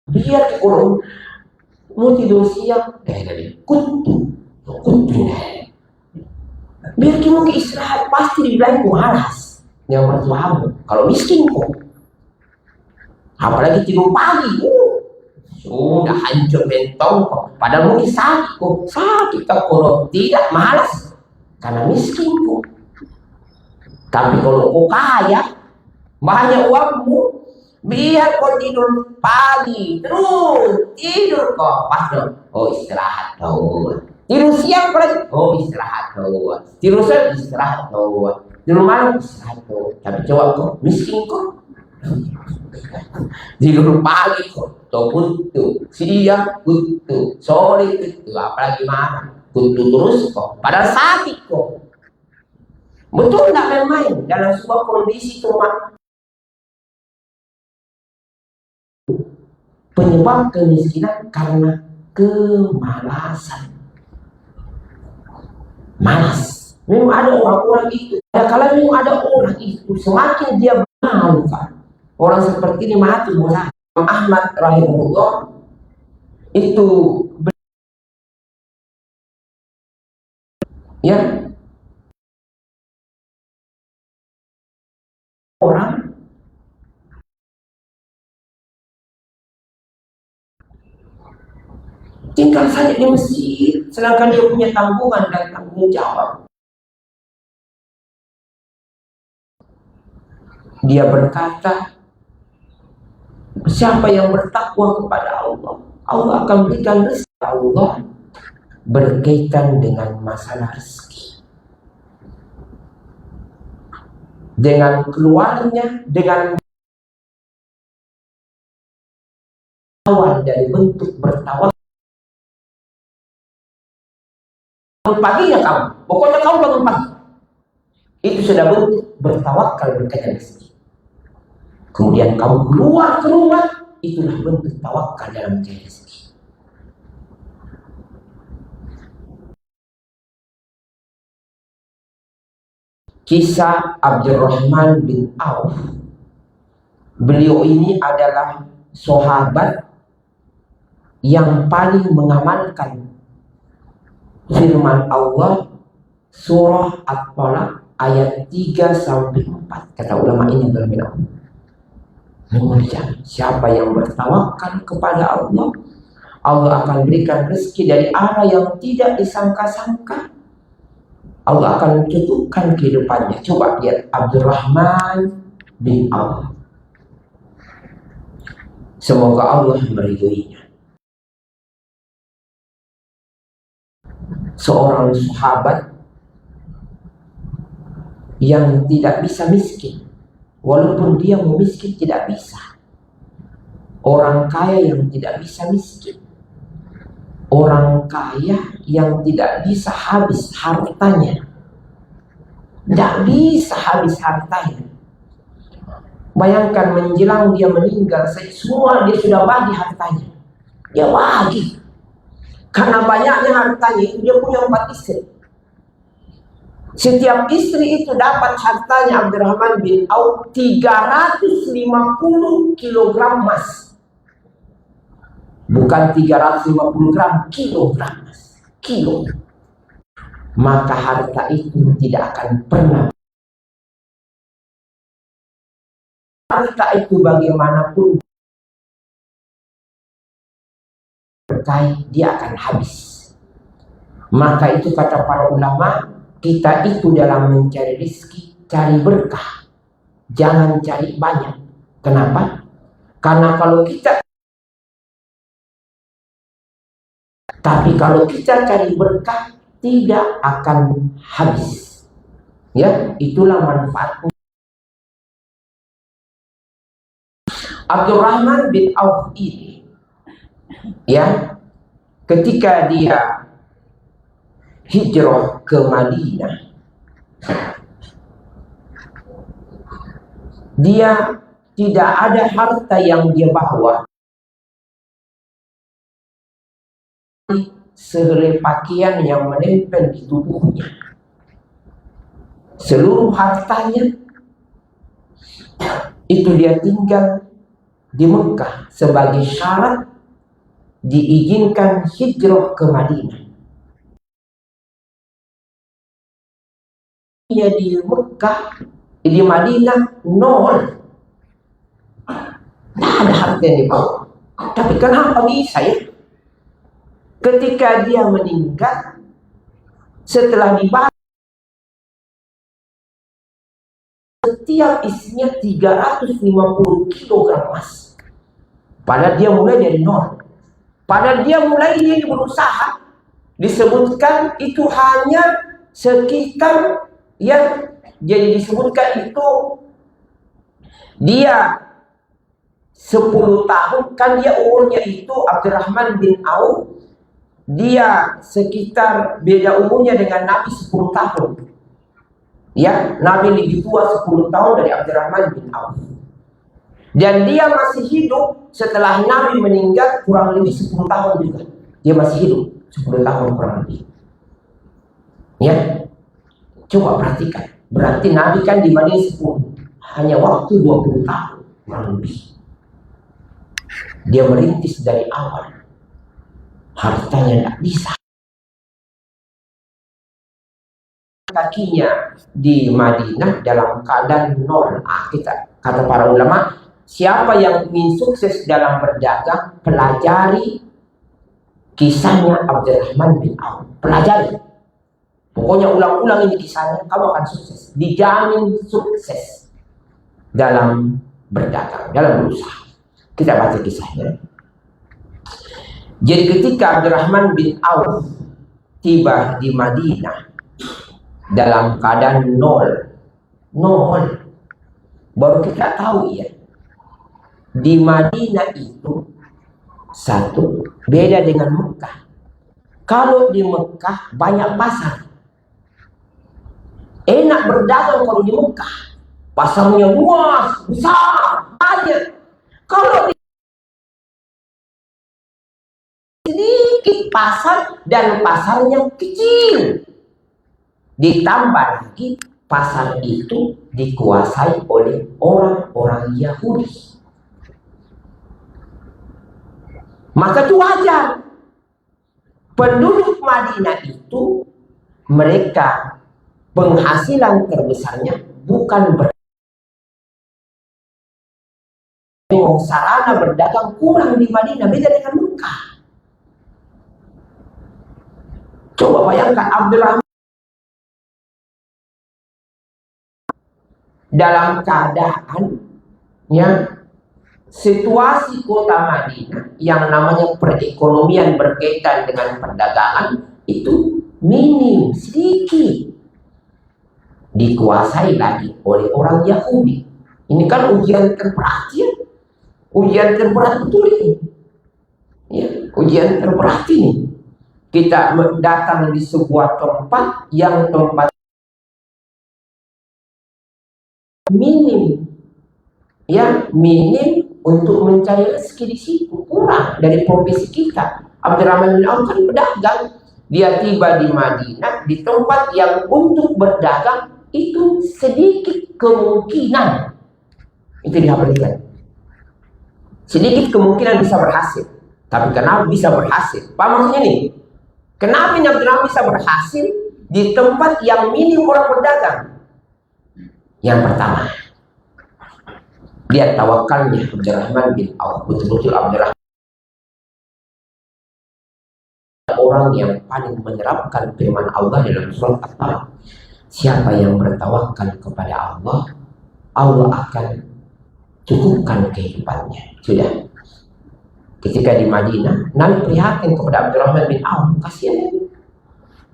Biar kalau mau tidur siang, kutu. Biar kita mau istirahat, pasti dibilang malas. Yang mertuamu, kalau miskin kok. Apalagi tidur pagi, sudah hancur mentong kok. Padahal mungkin sakit kok, tidak malas karena miskin kok. Tapi kalau kau kaya, banyak uangmu, biar kau tidur pagi terus tidur kok pas dong. Oh istirahat kau. Tidur siang lagi. Oh istirahat kau. Tidur siang istirahat kau. Tidur malam istirahat kau. Tapi coba kau miskin kok. Tidur pagi kok. Tuh kutu. Siang kutu. Sore kutu. Apalagi malam kutu terus kok. Padahal sakit kok. Betul nggak main-main dalam sebuah kondisi cuma. Penyebab kemiskinan karena kemalasan. Malas. Memang ada orang-orang itu. Ya, kalau memang ada orang itu, semakin dia malu kan. Orang seperti ini mati bosan. Ahmad rahimahullah itu ya orang tinggal saja di masjid, sedangkan dia punya tanggungan dan tanggung jawab. Dia berkata, siapa yang bertakwa kepada Allah, Allah akan berikan rezeki. Allah berkaitan dengan masalah rezeki, dengan keluarnya, dengan awal dari bentuk bertawakal. Paginya kamu, pokoknya kamu bangun pagi, itu sudah bentuk bertawakal berkaitan rezeki. Kemudian kamu keluar ke rumah, itulah bentuk tawakal dalam mencari rezeki. Kisah Abdurrahman bin Auf. Beliau ini adalah sahabat yang paling mengamalkan firman Allah surah At-Talaq ayat 3 sampai 4. Kata ulama ini dalam bilang, siapa yang bertawakal kepada Allah, Allah akan berikan rezeki dari arah yang tidak disangka-sangka. Allah akan mencukupkan kehidupannya. Coba lihat Abdurrahman bin Auf. Semoga Allah meridhoinya. Seorang sahabat yang tidak bisa miskin. Walaupun dia mau miskin tidak bisa. Orang kaya yang tidak bisa miskin. Orang kaya yang tidak bisa habis hartanya. Tidak bisa habis hartanya. Bayangkan menjelang dia meninggal, semua dia sudah bagi hartanya. Dia bagi. Karena banyaknya hartanya itu, dia punya 4 istri. Setiap istri itu dapat hartanya Abdurrahman bin Auf 350 kilogram emas. Bukan 350 gram, kilogram emas. Kilo. Maka harta itu tidak akan pernah. Harta itu bagaimanapun berkait, dia akan habis. Maka itu kata para ulama, kita itu dalam mencari rezeki, cari berkah. Jangan cari banyak. Kenapa? Karena kalau kita cari berkah, tidak akan habis. Ya, itulah manfaatnya. Abdurrahman bin Auf ini, ya, ketika dia hijrah ke Madinah, dia tidak ada harta yang dia bawa sehelai pakaian yang menempel di tubuhnya. Seluruh hartanya itu dia tinggal di Mekah sebagai syarat diizinkan hijrah ke Madinah. Dia di Mekah, di Madinah nol, tidak ada harta yang dibawa. Tapi kenapa bisa ya? Ketika dia meninggal, setelah dibahas, setiap isinya 350 kilogram emas. Padahal dia mulai dari nol. Padahal dia mulai ini berusaha, disebutkan itu hanya sekitar, ya, jadi disebutkan itu dia 10 tahun, kan dia umurnya itu Abdurrahman bin Auf, dia sekitar beda umurnya dengan Nabi 10 tahun. Ya, Nabi lebih tua 10 tahun dari Abdurrahman bin Auf. Dan dia masih hidup setelah Nabi meninggal kurang lebih 10 tahun juga. Dia masih hidup 10 tahun kurang lebih. Ya, coba perhatikan. Berarti Nabi kan di Madinah 10, hanya waktu 20 tahun kurang lebih. Dia merintis dari awal. Hartanya tidak bisa. Kakinya di Madinah dalam keadaan nol. Kata para ulama, siapa yang ingin sukses dalam berdagang, pelajari kisahnya Abdurrahman bin Auf. Pelajari. Pokoknya ulang-ulang ini kisahnya, kamu akan sukses. Dijamin sukses. dalam berdagang, dalam berusaha. Kita baca kisahnya. Jadi ketika Abdurrahman bin Auf tiba di Madinah dalam keadaan nol, baru kita tahu ya, di Madinah itu satu beda dengan Mekah. Kalau di Mekah banyak pasar, enak berdagang. Kalau di Mekah pasarnya luas, besar, banyak. Kalau di sedikit pasar dan pasarnya kecil, ditambah lagi pasar itu dikuasai oleh orang-orang Yahudi. Maka itu wajar. Penduduk Madinah itu mereka penghasilan terbesarnya bukan sarana berdagang kurang di Madinah, beda dengan Mekah. Coba bayangkan Abdurrahman dalam keadaan situasi kota Madinah yang namanya perekonomian berkaitan dengan perdagangan itu minim, sedikit, dikuasai lagi oleh orang Yahudi. Ini kan ujian terberat ya, ujian terberat betul ini ya, ujian terberat ini. Kita datang di sebuah tempat yang tempat minim ya, minim untuk mencari rezeki di situ, kurang dari profesi kita. Abdurrahman bin Auf kan berdagang, dia tiba di Madinah di tempat yang untuk berdagang itu sedikit kemungkinan, itu diperhatikan, sedikit kemungkinan bisa berhasil. Tapi kenapa bisa berhasil? Apa maksudnya nih? Kenapa Abdurrahman bisa berhasil di tempat yang minim orang berdagang? Yang pertama, lihat tawakalnya Abdurrahman bin Auf. Betul-betul Abdurrahman orang yang paling menerapkan firman Allah dalam surat At-Talaq. Siapa yang bertawakal kepada Allah, Allah akan cukupkan kehidupannya. Sudah. Ketika di Madinah, Nabi prihatin kepada Abdurrahman bin Auf, kasihan,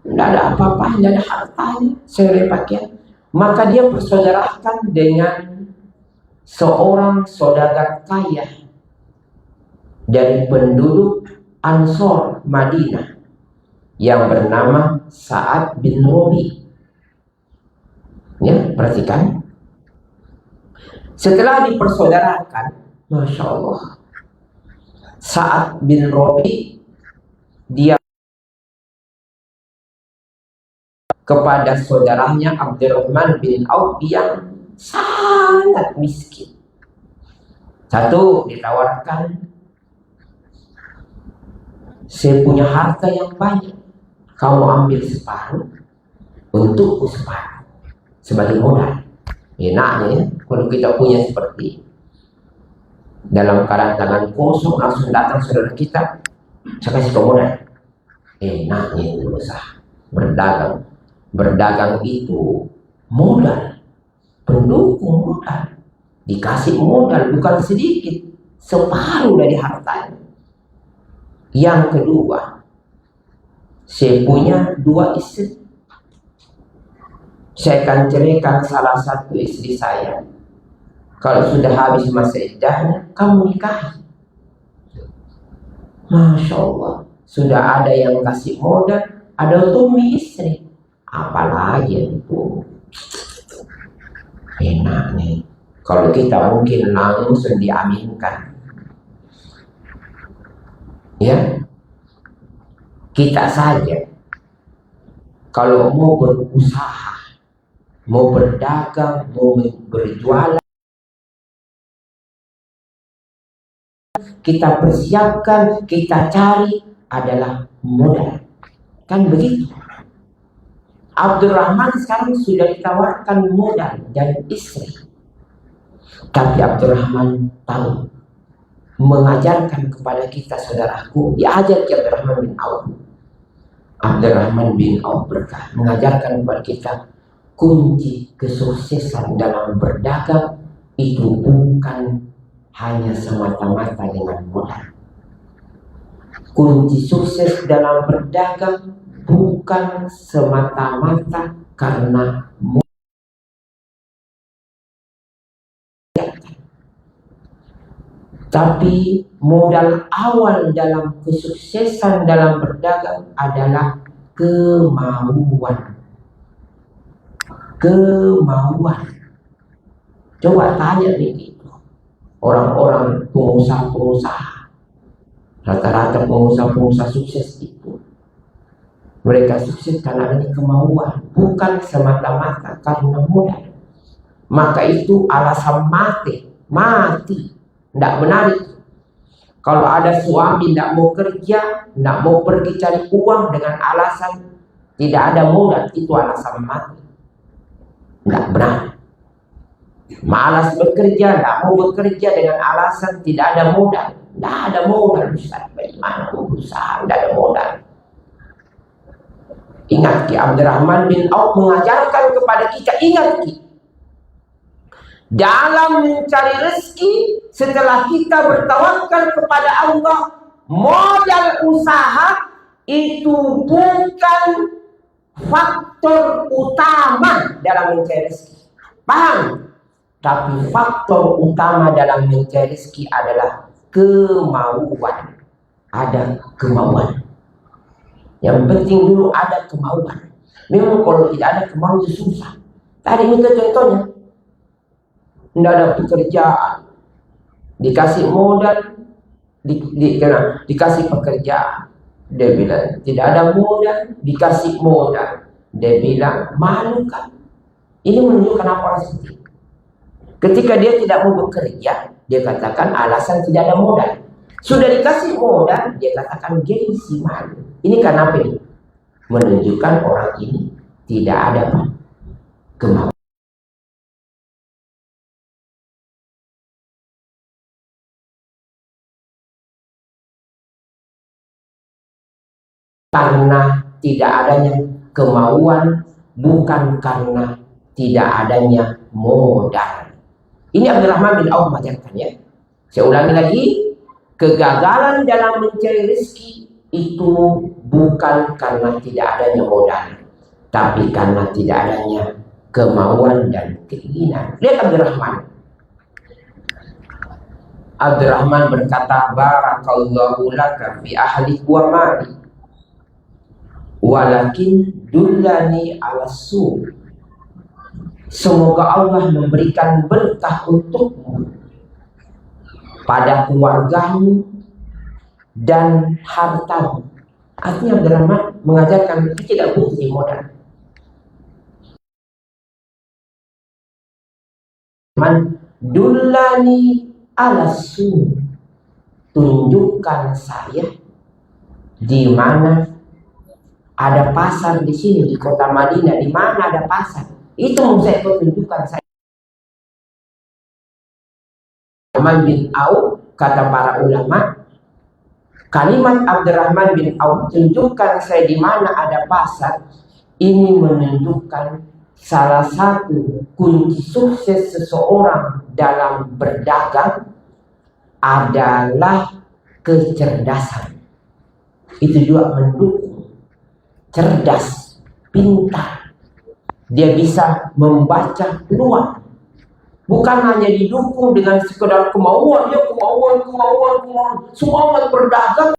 tidak ada apa-apa, tidak ada hartanya, selai pakaian. Maka dia persaudarakan dengan seorang saudagar kaya dari penduduk Ansor Madinah yang bernama Sa'ad bin Rabi. Ya, perhatikan. Setelah dipersaudarakan, Masya Allah, Sa'ad bin Rabi dia kepada saudaranya Abdurrahman bin Auf yang sangat miskin. Satu, ditawarkan, saya punya harta yang banyak, kamu ambil separuh, untukku separuh sebagai modal. Enaknya ya, kalau kita punya seperti dalam keadaan tangan kosong langsung datang saudara kita, saya kasih kau modal. Enaknya itu usaha berdagang. Berdagang itu modal, pendukung modal, dikasih modal bukan sedikit, separuh dari hartanya. Yang kedua, saya punya 2 istri, saya akan ceraikan salah satu istri saya. Kalau sudah habis masa iddahnya, kamu nikahi. Masya Allah, sudah ada yang kasih modal, ada umi istri. Apalagi itu enaknya kalau kita mungkin langsung diaminkan ya. Kita saja kalau mau berusaha, mau berdagang, mau berjualan, kita persiapkan, kita cari adalah modal, kan begitu. Abdurrahman sekarang sudah ditawarkan modal dan istri, tapi Abdurrahman tahu mengajarkan kepada kita, saudaraku, diajar ke Abdurrahman bin Auf. Abdurrahman bin Auf berkah mengajarkan kepada kita kunci kesuksesan dalam berdagang itu bukan hanya semata-mata dengan modal. Kunci sukses dalam berdagang bukan semata-mata karena modal, tapi modal awal dalam kesuksesan dalam berdagang adalah kemauan. Coba tanya begitu orang-orang pengusaha-pengusaha, rata-rata pengusaha-pengusaha sukses itu mereka sukses karena adanya kemauan, bukan semata-mata karena modal. Maka itu alasan mati, tidak benar itu. Kalau ada suami tidak mau kerja, tidak mau pergi cari uang dengan alasan tidak ada modal, itu alasan mati, tidak benar. Malas bekerja, tidak mau bekerja dengan alasan tidak ada modal. Tidak ada modal, Ustaz. Bagaimana mau berusaha, tidak ada modal. Ingat Ki Abdurrahman bin Auf mengajarkan kepada kita, ingat Ki, dalam mencari rezeki setelah kita bertawakal kepada Allah, modal usaha itu bukan faktor utama dalam mencari rezeki. Paham? Tapi faktor utama dalam mencari rezeki adalah kemauan. Ada kemauan. Yang penting dulu ada kemauan. Memang kalau tidak ada kemauan itu susah. Tadi minta contohnya, tidak ada pekerjaan, dikasih modal, dikasih pekerjaan, dia bilang tidak ada modal, dikasih modal, dia bilang malu kan. Ini menunjukkan apa sih? Ketika dia tidak mau bekerja, dia katakan alasan tidak ada modal. Sudah dikasih modal, dia katakan gengsi, malu. Ini karena apa ini? Menunjukkan orang ini tidak ada kemauan. Karena tidak adanya kemauan, bukan karena tidak adanya modal. Ini Abdurrahman bin Auf mengajarkan, ya. Saya ulangi lagi, kegagalan dalam mencari rezeki itu bukan karena tidak adanya modal, tapi karena tidak adanya kemauan dan keinginan. Lihat Abdurrahman. Abdurrahman berkata, barakallahu laka fi ahli wa mali, walakin dullani ala su. Semoga Allah memberikan berkah untukmu pada keluargamu dan hartamu. Artinya Abdurrahman mengajarkan kita tidak butuh modal. Man dullani ala su, tunjukkan saya di mana ada pasar di sini di kota Madinah, di mana ada pasar. Itu mau saya tunjukkan saya. Abdurrahman bin Auf, kata para ulama, kalimat Abdurrahman bin Auf, tunjukkan saya di mana ada pasar, ini menunjukkan salah satu kunci sukses seseorang dalam berdagang adalah kecerdasan. Itu juga mendukung. Cerdas, pintar. Dia bisa membaca peluang. Bukan hanya didukung dengan sekedar kemauan, ya kemauan. Semua orang berdagang.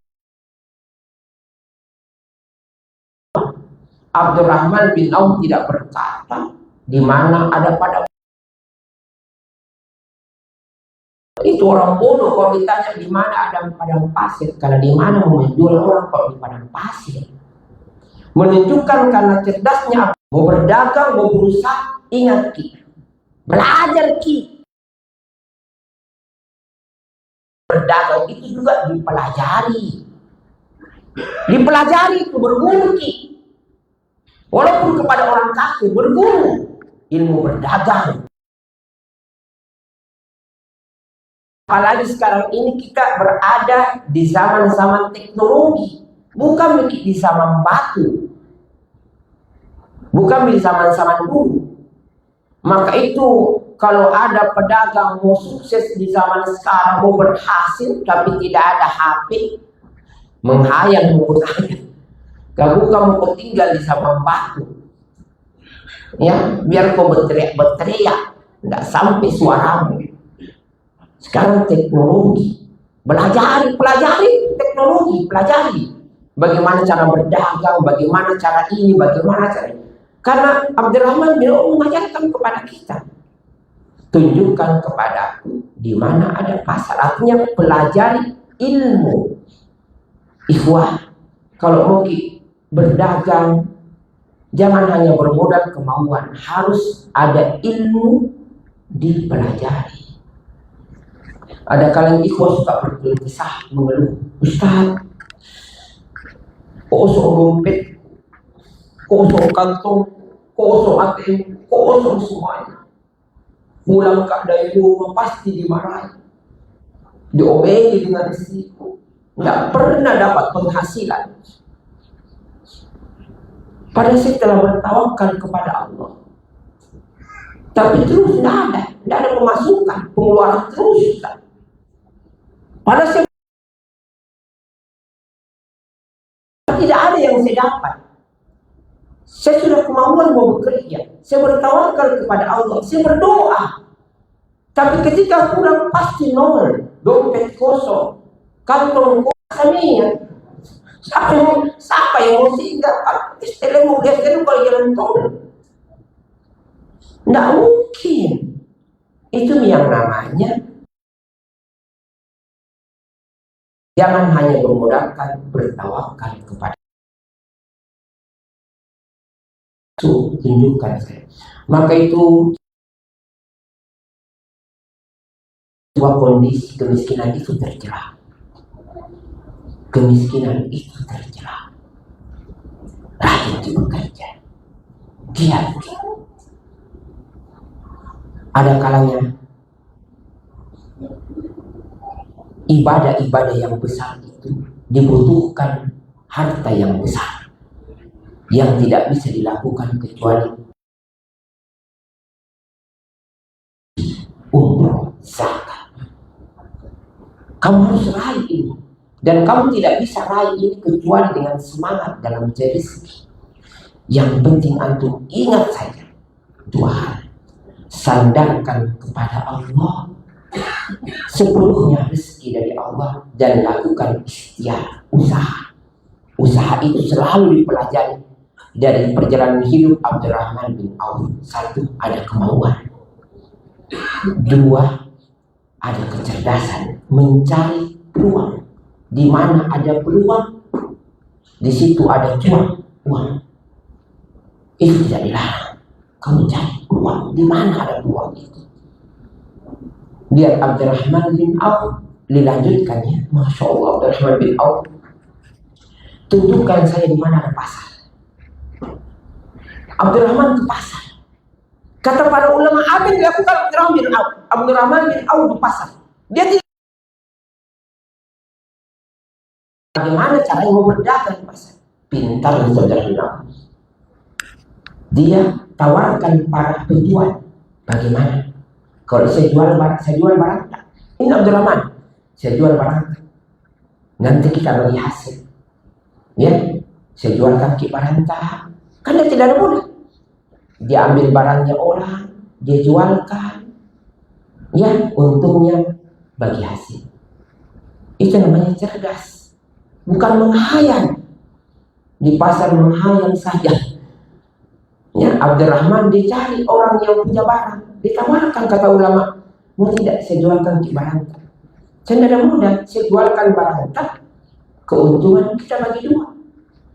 Abdurrahman bin Auf tidak berkata di mana ada padang. Itu orang bodoh kalau ditanya di mana ada padang pasir, karena di mana mau menjual orang kalau di padang pasir. Menunjukkan karena cerdasnya, mau berdagang, mau berusaha, ingat Ki, belajar Ki. Berdagang itu juga dipelajari. Dipelajari itu berguru Ki. Walaupun kepada orang kafir berguru ilmu berdagang. Apalagi sekarang ini kita berada di zaman-zaman teknologi, bukan di zaman batu, bukan di zaman-zaman dulu. Maka itu kalau ada pedagang mau sukses di zaman sekarang, mau berhasil, tapi tidak ada HP, menghayal mau kaya. Kamu tinggal di sama batu, ya, biar kau berteriak, tidak sampai suaramu. Sekarang teknologi, pelajari teknologi, pelajari bagaimana cara berdagang, bagaimana cara ini, bagaimana cara ini. Karena Abdurrahman bin Auf mengajarkan kepada kita, tunjukkan kepadaku di mana ada pasar. Artinya pelajari ilmu. Ikhwah, kalau mau berdagang, jangan hanya bermodal kemauan, harus ada ilmu dipelajari. Ada kalian ikhwah suka berkeluh kesah, mengeluh, Ustaz, kosong dompet, kosong kantong, kosong ATM, kosong semuanya. Pulang dari rumah pasti dimarahi, diomeli dengan risiko, nggak pernah dapat penghasilan. Padahal saya telah bertawakal kepada Allah, tapi terus tidak ada pemasukan, pengeluaran terus. Padahal saya tidak ada yang saya dapat. Saya sudah kemauan mau bekerja, saya bertawakal kepada Allah, saya berdoa. Tapi ketika kurang pasti nol, dompet kosong, kantong kosong. Siapa yang mau singgah? Istilah mau geser kalau jalan tol, tidak mungkin. Itu yang namanya jangan hanya bermodalkan, bertawakal kepada. Tunjukkan saya. Maka itu sebuah kondisi kemiskinan itu tercela. Kemiskinan itu tercela. Rakyat itu bekerja, giat. Ada kalanya ibadah-ibadah yang besar itu dibutuhkan harta yang besar, yang tidak bisa dilakukan kecuali umroh, zakat. Kamu harus raih ini, dan kamu tidak bisa raih ini kecuali dengan semangat dalam mencari rezeki. Yang penting antum ingat saja dua hal: sandarkan kepada Allah, sepenuhnya rezeki dari Allah, dan lakukan ikhtiar, usaha. Usaha itu selalu dipelajari dari perjalanan hidup Abdurrahman bin Auf. Satu, ada kemauan. Dua, ada kecerdasan, mencari peluang. Di mana ada peluang, di situ ada uang. Itu tidak dilarang. Kamu cari peluang, di mana ada peluang itu. Lihat Abdurrahman bin Auf, dilanjutkannya, Masya Allah. Abdurrahman bin Auf, tunjukkan saya di mana ada pasar. Abdurrahman ke pasar. Kata para ulama, apa yang dilakukan Abdurrahman bin Auf di pasar? Dia tidak. Bagaimana caranya mau berdagang di pasar? Pintar saudara bin Auf. Dia tawarkan para penjual. Bagaimana? Kalau saya jual barang, ini Abdurrahman, saya jual barang, nanti kita bagi hasil. Ya, saya jual kaki baranta, kan dia tidak ada modal. Dia ambil barangnya orang, dia jualkan, ya, untungnya bagi hasil. Itu namanya cerdas, bukan menghayal. Di pasar menghayal saja. Ya, Abdurrahman dicari orang yang punya barang, ditawarkan. Kata ulama, mau tidak saya jualkan kaki baranta? Saya tidak ada modal, saya jualkan baranta, keuntungan kita bagi dua.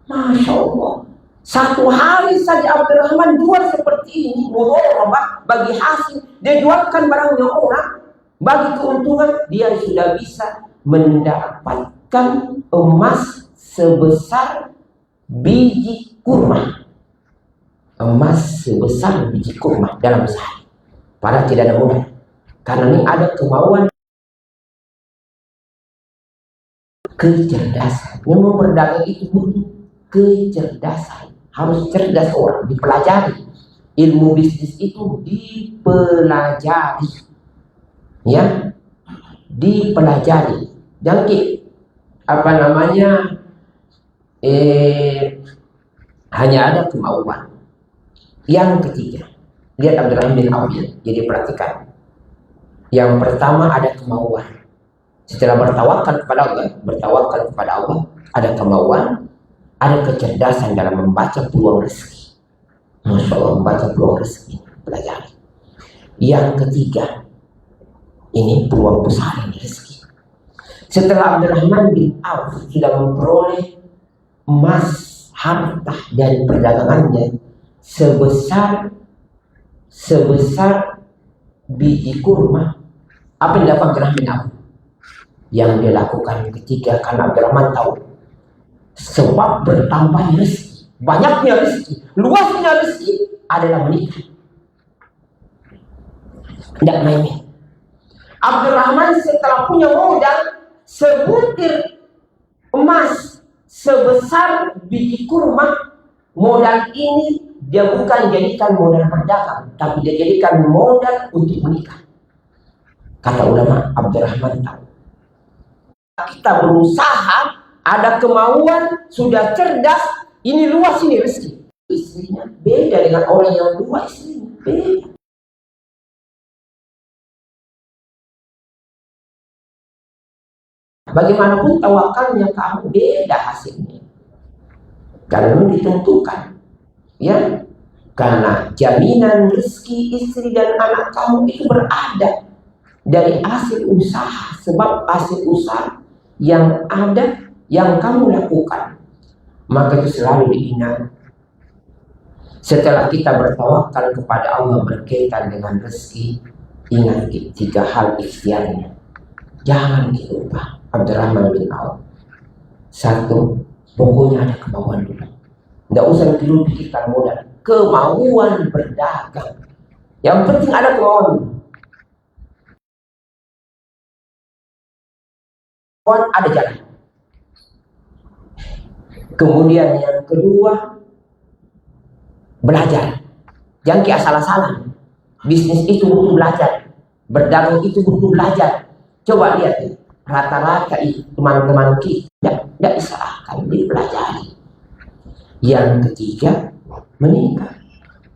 Masya Allah. Satu hari saja Abdurrahman jual seperti ini, mudharabah, bagi hasil. Dia jualkan barangnya orang, bagi keuntungan. Dia sudah bisa mendapatkan emas sebesar biji kurma. Emas sebesar biji kurma dalam sehari. Padahal tidak ada modal. Karena ini ada kemauan, kecerdasan. Yang mau berdagang itu butuh kecerdasan. Harus cerdas orang, dipelajari. ilmu bisnis itu dipelajari, ya, dipelajari. Jangan apa namanya hanya ada kemauan. Yang ketiga, lihat Abdurrahman bin Auf, jadi perhatikan. Yang pertama ada kemauan. Setelah bertawakal kepada Allah, ada kemauan, ada kecerdasan dalam membaca peluang rezeki. Masya Allah, membaca peluang rezeki, pelajari. Yang ketiga, ini peluang besar ini rezeki. Setelah Abdurrahman bin Auf sudah memperoleh emas, harta dari perdagangannya sebesar biji kurma, apa yang dapat Abdurrahman bin Auf? Yang dia lakukan ketiga, karena Abdurrahman tahu sebab bertambahnya rezeki, banyaknya rezeki, luasnya rezeki adalah menikah. Tidak main-main. Abdurrahman setelah punya modal sebutir emas sebesar biji kurma, modal ini dia bukan jadikan modal berdagang, tapi dia jadikan modal untuk menikah. Kata ulama, Abdurrahman tahu kita berusaha, ada kemauan, sudah cerdas, ini luas, ini rezeki. Istrinya beda dengan orang yang luas, istrinya beda. Bagaimanapun tawakalnya kamu beda hasilnya. Karena ditentukan, ya, karena jaminan rezeki istri dan anak kamu itu berada dari hasil usaha, sebab hasil usaha yang ada, yang kamu lakukan, maka itu selalu diingat. Setelah kita bertawakal kepada Allah berkaitan dengan rezeki, ingat 3 hal ikhtiarnya. Jangan kita lupa Abdurrahman bin Auf. 1, pokoknya ada kemauan dulu. Tidak usah dulu pikirkan modal, kemauan berdagang. Yang penting ada kemauan dulu. Ada jalan. Kemudian yang kedua, belajar. Jangan kayak asal-asalan. Bisnis itu butuh belajar, berdagang itu butuh belajar. Coba lihat, rata-rata teman-teman kita tidak bisa akan dipelajari. Yang ketiga, menikah.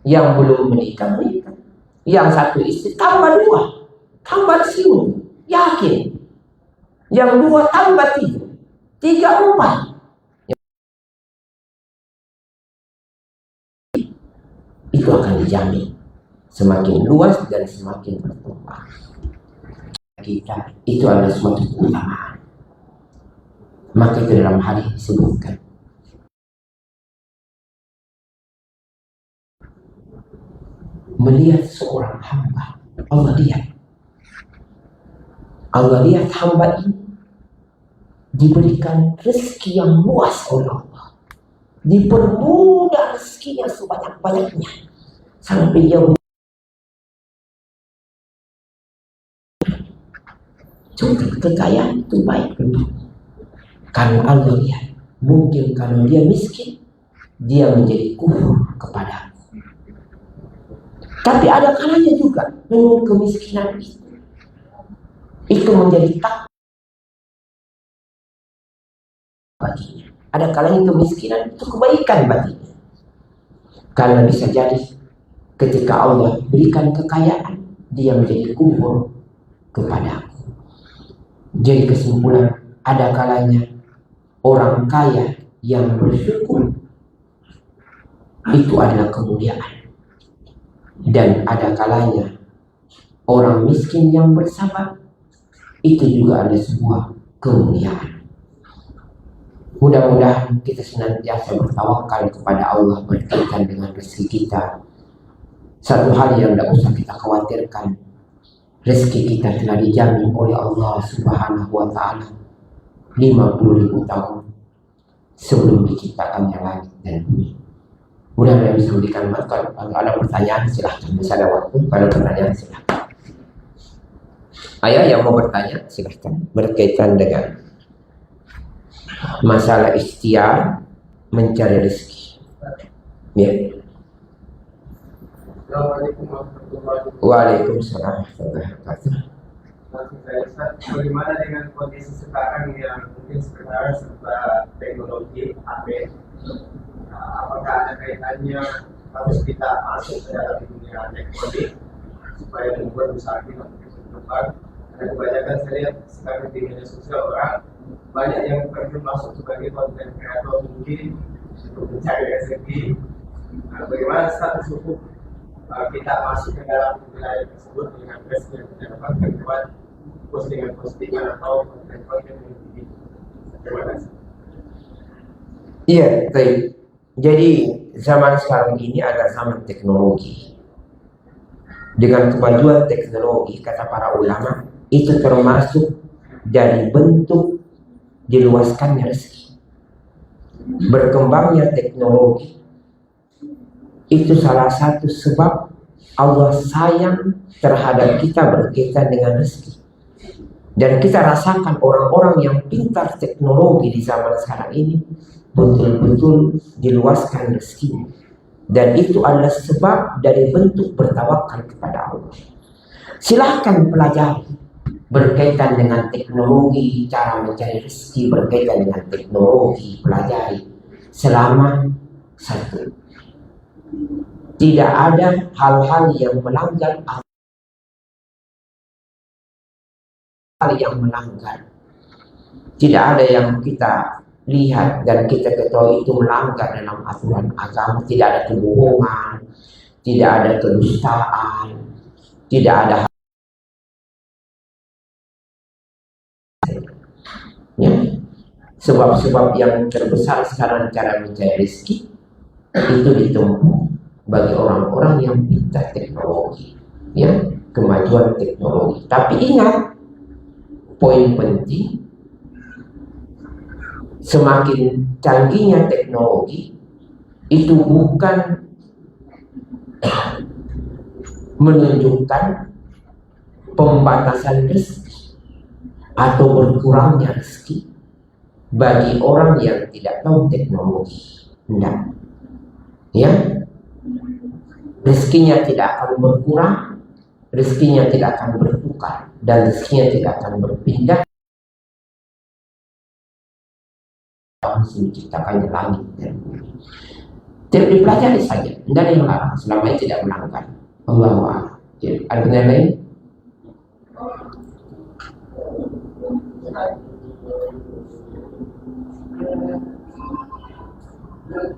Yang belum menikah, menikah. Yang 1 istri tambah 2, tambah sini, yakin. Yang 2 tambah 3, 3 4. Itu akan dijamin semakin luas dan semakin berkembang. Kita itu adalah suatu keutamaan. Maka itu dalam hadis disebutkan, melihat seorang hamba, Allah lihat hamba ini diberikan rezeki yang luas oleh Allah, dipermudah rezekinya sebanyak-banyaknya, sampai jauh. Cukup kekayaan itu baik untuk, karena Allah lihat, mungkin kalau dia miskin, dia menjadi kufur kepada. Tapi ada kalanya juga dengan kemiskinan itu menjadi takwa baginya. Ada kalanya kemiskinan itu kebaikan baginya. Karena bisa jadi ketika Allah berikan kekayaan, dia menjadi kufur kepada. Jadi kesimpulan, ada kalanya orang kaya yang bersyukur itu adalah kemuliaan. Dan ada kalanya orang miskin yang bersabar itu juga ada sebuah kemuliaan. Mudah-mudahan kita senantiasa bertawakal kepada Allah berkaitan dengan rezeki kita. Satu hal yang tidak usah kita khawatirkan, rezeki kita telah dijamin oleh Allah Subhanahu wa Ta'ala 50.000 tahun sebelum diciptakannya langit dan bumi. Mudah-mudahan bisa memberikan manfaat. Kalau ada pertanyaan silahkan, bisa ada waktu. Kalau pertanyaan silahkan. Ayah yang mau bertanya silahkan, berkaitan dengan masalah ikhtiar mencari rezeki. Ya. Assalamualaikum warahmatullahi wabarakatuh. Waalaikumsalam warahmatullahi wabarakatuh. Langsung saya Ustaz, bagaimana dengan kondisi sekarang yang mungkin sekarang serba teknologi HP? Apakah ada kaitannya harus kita masuk ke dalam dunia teknologi supaya membuat usaha kita makin berkembang? Karena kebanyakan saya lihat sekarang di media sosial orang banyak yang terjun masuk sebagai konten kreator mungkin untuk mencari rezeki. Bagaimana status hukum kita masuk ke dalam wilayah tersebut dengan rezeki yang kita dapatkan lewat postingan-postingan atau konten-konten yang begini? Terima kasih. Iya, baik. Jadi zaman sekarang ini adalah zaman teknologi. Dengan kemajuan teknologi, kata para ulama, itu termasuk dari bentuk diluaskannya rezeki. Berkembangnya teknologi itu salah satu sebab Allah sayang terhadap kita berkaitan dengan rezeki. Dan kita rasakan orang-orang yang pintar teknologi di zaman sekarang ini betul-betul diluaskan rezeki. Dan itu adalah sebab dari bentuk bertawakal kepada Allah. Silahkan pelajari berkaitan dengan teknologi, cara mencari rezeki berkaitan dengan teknologi, pelajari selama satu. Tidak ada hal-hal yang melanggar Tidak ada yang kita lihat dan kita ketahui itu melanggar dalam aturan agama. Tidak ada kebohongan, tidak ada kedustaan, tidak ada ya. Sebab-sebab yang terbesar sekarang cara mencari rezeki itu ditempuh bagi orang-orang yang pintar teknologi, ya, kemajuan teknologi. Tapi ingat, poin penting, semakin canggihnya teknologi itu bukan menunjukkan pembatasan rezeki atau berkurangnya rezeki bagi orang yang tidak tahu teknologi. Tidak, ya, rezekinya tidak akan berkurang, rezekinya tidak akan bertukar, dan rezekinya tidak akan berpindah. Menciptakannya langit dan bumi. Tidak dipelajari saja, tidak ada yang larang selama itu tidak melanggar. Allahu a'lam. Ada pertanyaan lain?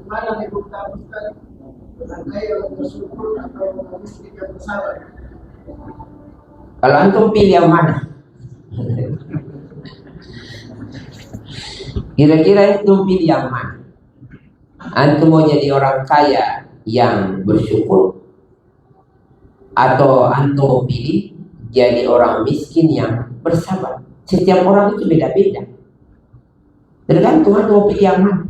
Mana yang kita haruskan rangkai yang bersyukur atau miskin yang bersabar? Kalau antum pilih yang mana? Kira-kira itu pilih yang mana? Antum mau jadi orang kaya yang bersyukur, atau antum mau pilih jadi orang miskin yang bersabar? Setiap orang itu beda-beda. Tergantung antum mau pilih yang mana.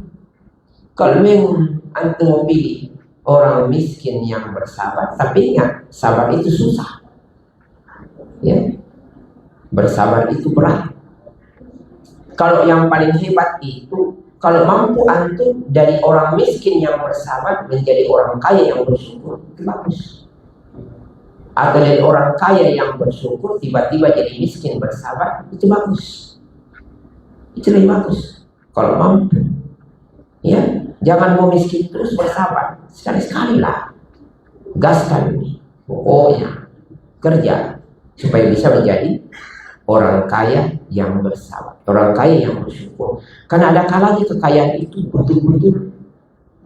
Kalau memang antum mau pilih orang miskin yang bersabar, tapi ingat, sabar itu susah, ya. Bersabar itu berat. Kalau yang paling hebat itu, kalau mampu antum dari orang miskin yang bersabar menjadi orang kaya yang bersyukur, itu bagus. Atau dari orang kaya yang bersyukur tiba-tiba jadi miskin bersabar, itu bagus. Itu lebih bagus kalau mampu, ya. Jangan mau miskin terus bersabar, sekali-sekali lah, gaskan nih, pokoknya kerja supaya bisa menjadi orang kaya yang bersabar, orang kaya yang bersyukur. Karena ada kalanya kekayaan itu betul-betul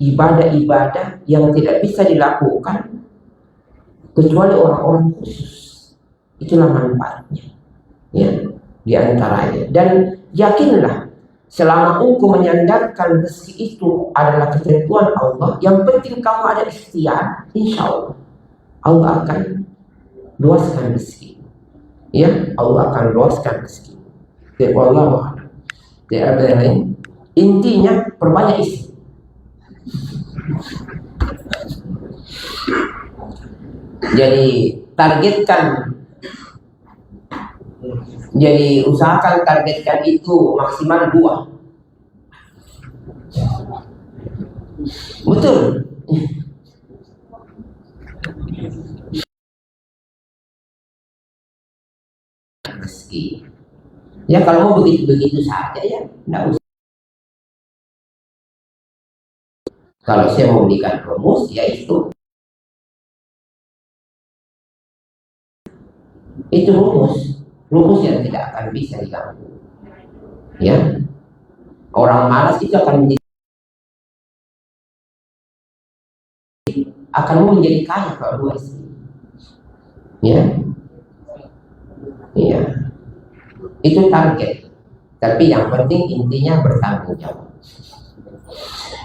ibadah-ibadah yang tidak bisa dilakukan kecuali orang-orang khusus. Itulah manfaatnya, ya, di antaranya. Dan yakinlah, selama engkau menyandarkan rezeki itu adalah ketentuan Allah, yang penting kamu ada ikhtiar, insya Allah akan luaskan rezeki. Ya, Allah akan luaskan rezeki. Wallahu a'lam. Tidak ada yang lain. Intinya perbanyak istri. Jadi usahakan targetkan itu maksimal 2. Betul. rezeki. Ya kalau mau begitu-begitu saja ya, enggak usah. Kalau saya mau berikan rumus, ya itu rumus yang tidak akan bisa diganggu. Ya, orang malas itu akan menjadi kaya kalau dua istri. Ya, iya, itu target. Tapi yang penting intinya bertanggung jawab.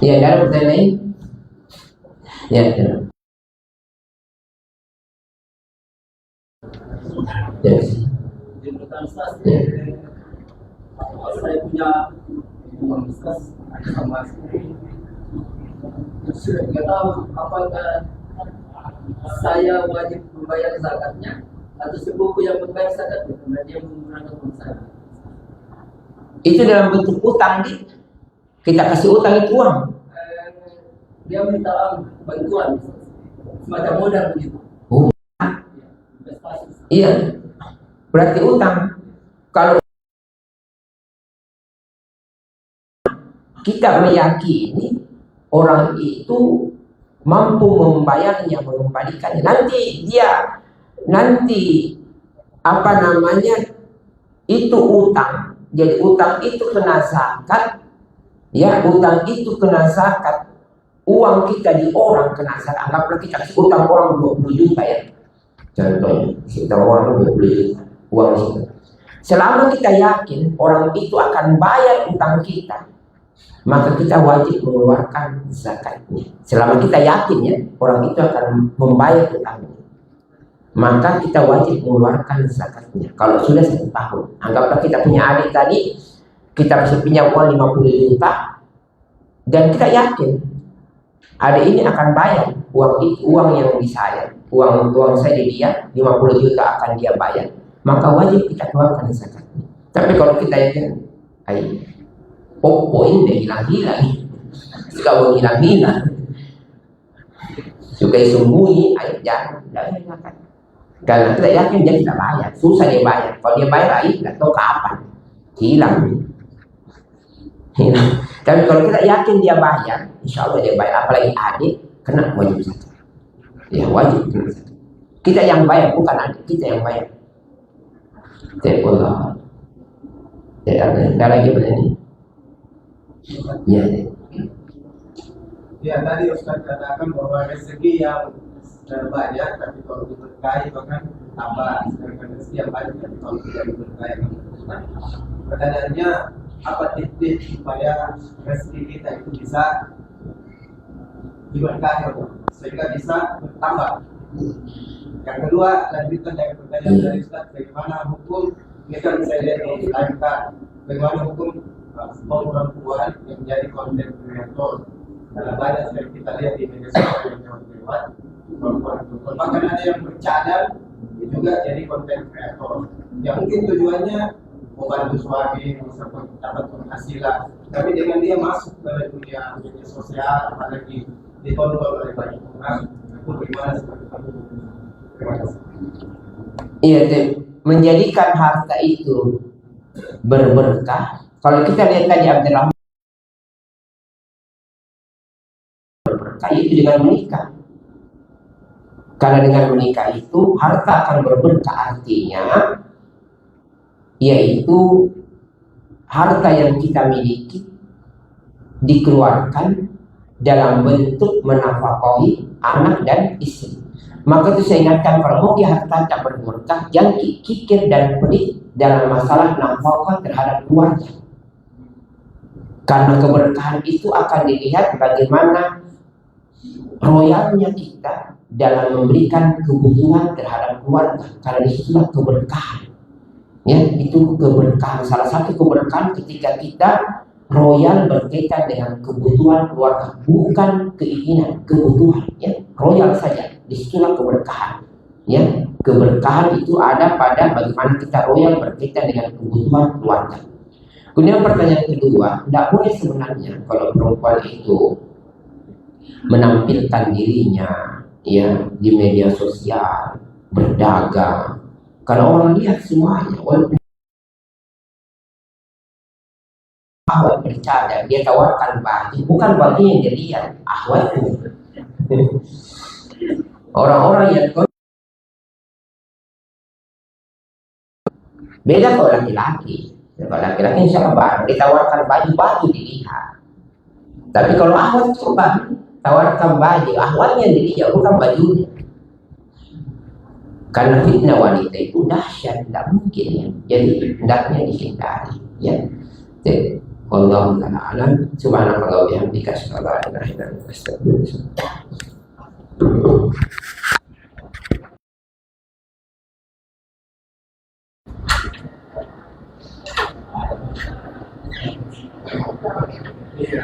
Ya, dalam pertanyaan lain. Ya, Saya punya uang besar sama nggak tahu apakah saya wajib membayar zakatnya atau sepupu yang membayar zakatnya karena dia menggunakan uang saya. Itu dalam bentuk utang, kita kasih utang itu uang. Dia minta bantuan semacam modal begitu. Oh. Iya, berarti utang. Kalau kita meyakini orang itu mampu membayarnya, mengembalikannya, nanti apa namanya itu utang. Jadi utang itu kena zakat, ya utang itu kena zakat. Uang kita di orang kena zakat. Anggaplah kita kasih utang orang 20 juta ya. Contohnya, kita orang 20 juta uang itu. Selama kita yakin orang itu akan bayar utang kita, maka kita wajib mengeluarkan zakatnya. Selama kita yakin ya orang itu akan membayar utangnya, maka kita wajib mengeluarkan zakatnya. Kalau sudah 1 tahun, anggaplah kita punya adik tadi, kita bisa pinjam uang 50 juta, dan kita yakin adik ini akan bayar uang yang di saya, uang saya di dia 50 juta akan dia bayar, maka wajib kita keluarkan zakatnya. Tapi kalau kita yakin, poin dia hilang-hilang, suka hilang-hilang, suka sembunyi, jangan zakat. Karena kita yakin dia tidak bayar, susah dia bayar. Kalau dia bayar, nggak tahu kapan hilang. Tapi kalau kita yakin dia bayar, insya Allah dia bayar. Apalagi adik, kena wajib zakat. Ya wajib kena zakat. Kita yang bayar, bukan adik, kita yang bayar. Allah. Ada lagi begini. Ya. Ya tadi Ustaz katakan bahwa rezeki yang banyak, tapi kalau diberkahi bahkan tambah. Sedangkan rezeki yang banyak, tapi kalau tidak diberkahi akan berkurang. Pertanyaannya, apa tips supaya rezeki kita itu bisa diberkahi sehingga bisa bertambah? Yang kedua, lanjutan dari pertanyaan dari Ustaz, bagaimana hukum, ini kan saya lihat di MK, bagaimana hukum perempuan yang menjadi konten kreator? Dalam banyak yang kita lihat di media sosial yang lewat, perempuan bahkan ada yang bercadar juga jadi konten kreator. Yang mungkin tujuannya membantu suami, dapat penghasilan, tapi dengan dia masuk ke dunia sosial, apalagi ditonton oleh banyak orang, itu bagaimana seperti itu? Terima kasih. Iya, menjadikan harta itu berberkah. Kalau kita lihat tadi Abdurrahman berberkah itu dengan menikah. Karena dengan menikah itu harta akan berberkah, artinya yaitu harta yang kita miliki dikeluarkan dalam bentuk menafkahi anak dan istri. Maka itu saya ingatkan, kalau mau harta tak berberkah, jangan kikir dan pelit dalam masalah nafkah terhadap keluarga. Karena keberkahan itu akan dilihat bagaimana royalnya kita dalam memberikan kebutuhan terhadap keluarga. Karena disitulah keberkahan. Ya, itu keberkahan. Salah satu keberkahan ketika kita royal berkaitan dengan kebutuhan keluarga, bukan keinginan, kebutuhan. Ya, royal saja. Disitulah keberkahan. Ya, keberkahan itu ada pada bagaimana kita royal berkaitan dengan kebutuhan keluarga. Kemudian pertanyaan kedua, tidak boleh sebenarnya kalau perempuan itu menampilkan dirinya ya di media sosial, berdagang, Kalau orang lihat semuanya, walaupun awal bercadar, dia tawarkan baju, bukan baju yang dia lihat, ahwatnya. Orang-orang yang beda kalau laki-laki. Kalau laki-laki insya Allah ditawarkan baju dilihat. Tapi kalau ahwat coba tawarkan baju, ahwatnya dilihat bukan bajunya. Karena fitnah wanita itu dahsyat, tidak mungkin ya. Jadi hendaknya dihindari. Ya. Jadi, Allah Ta'ala alam. Subhanakallah wa bihamdika asyhadu an la ilaha illa anta astaghfiruka wa atubu ilaik. Iya.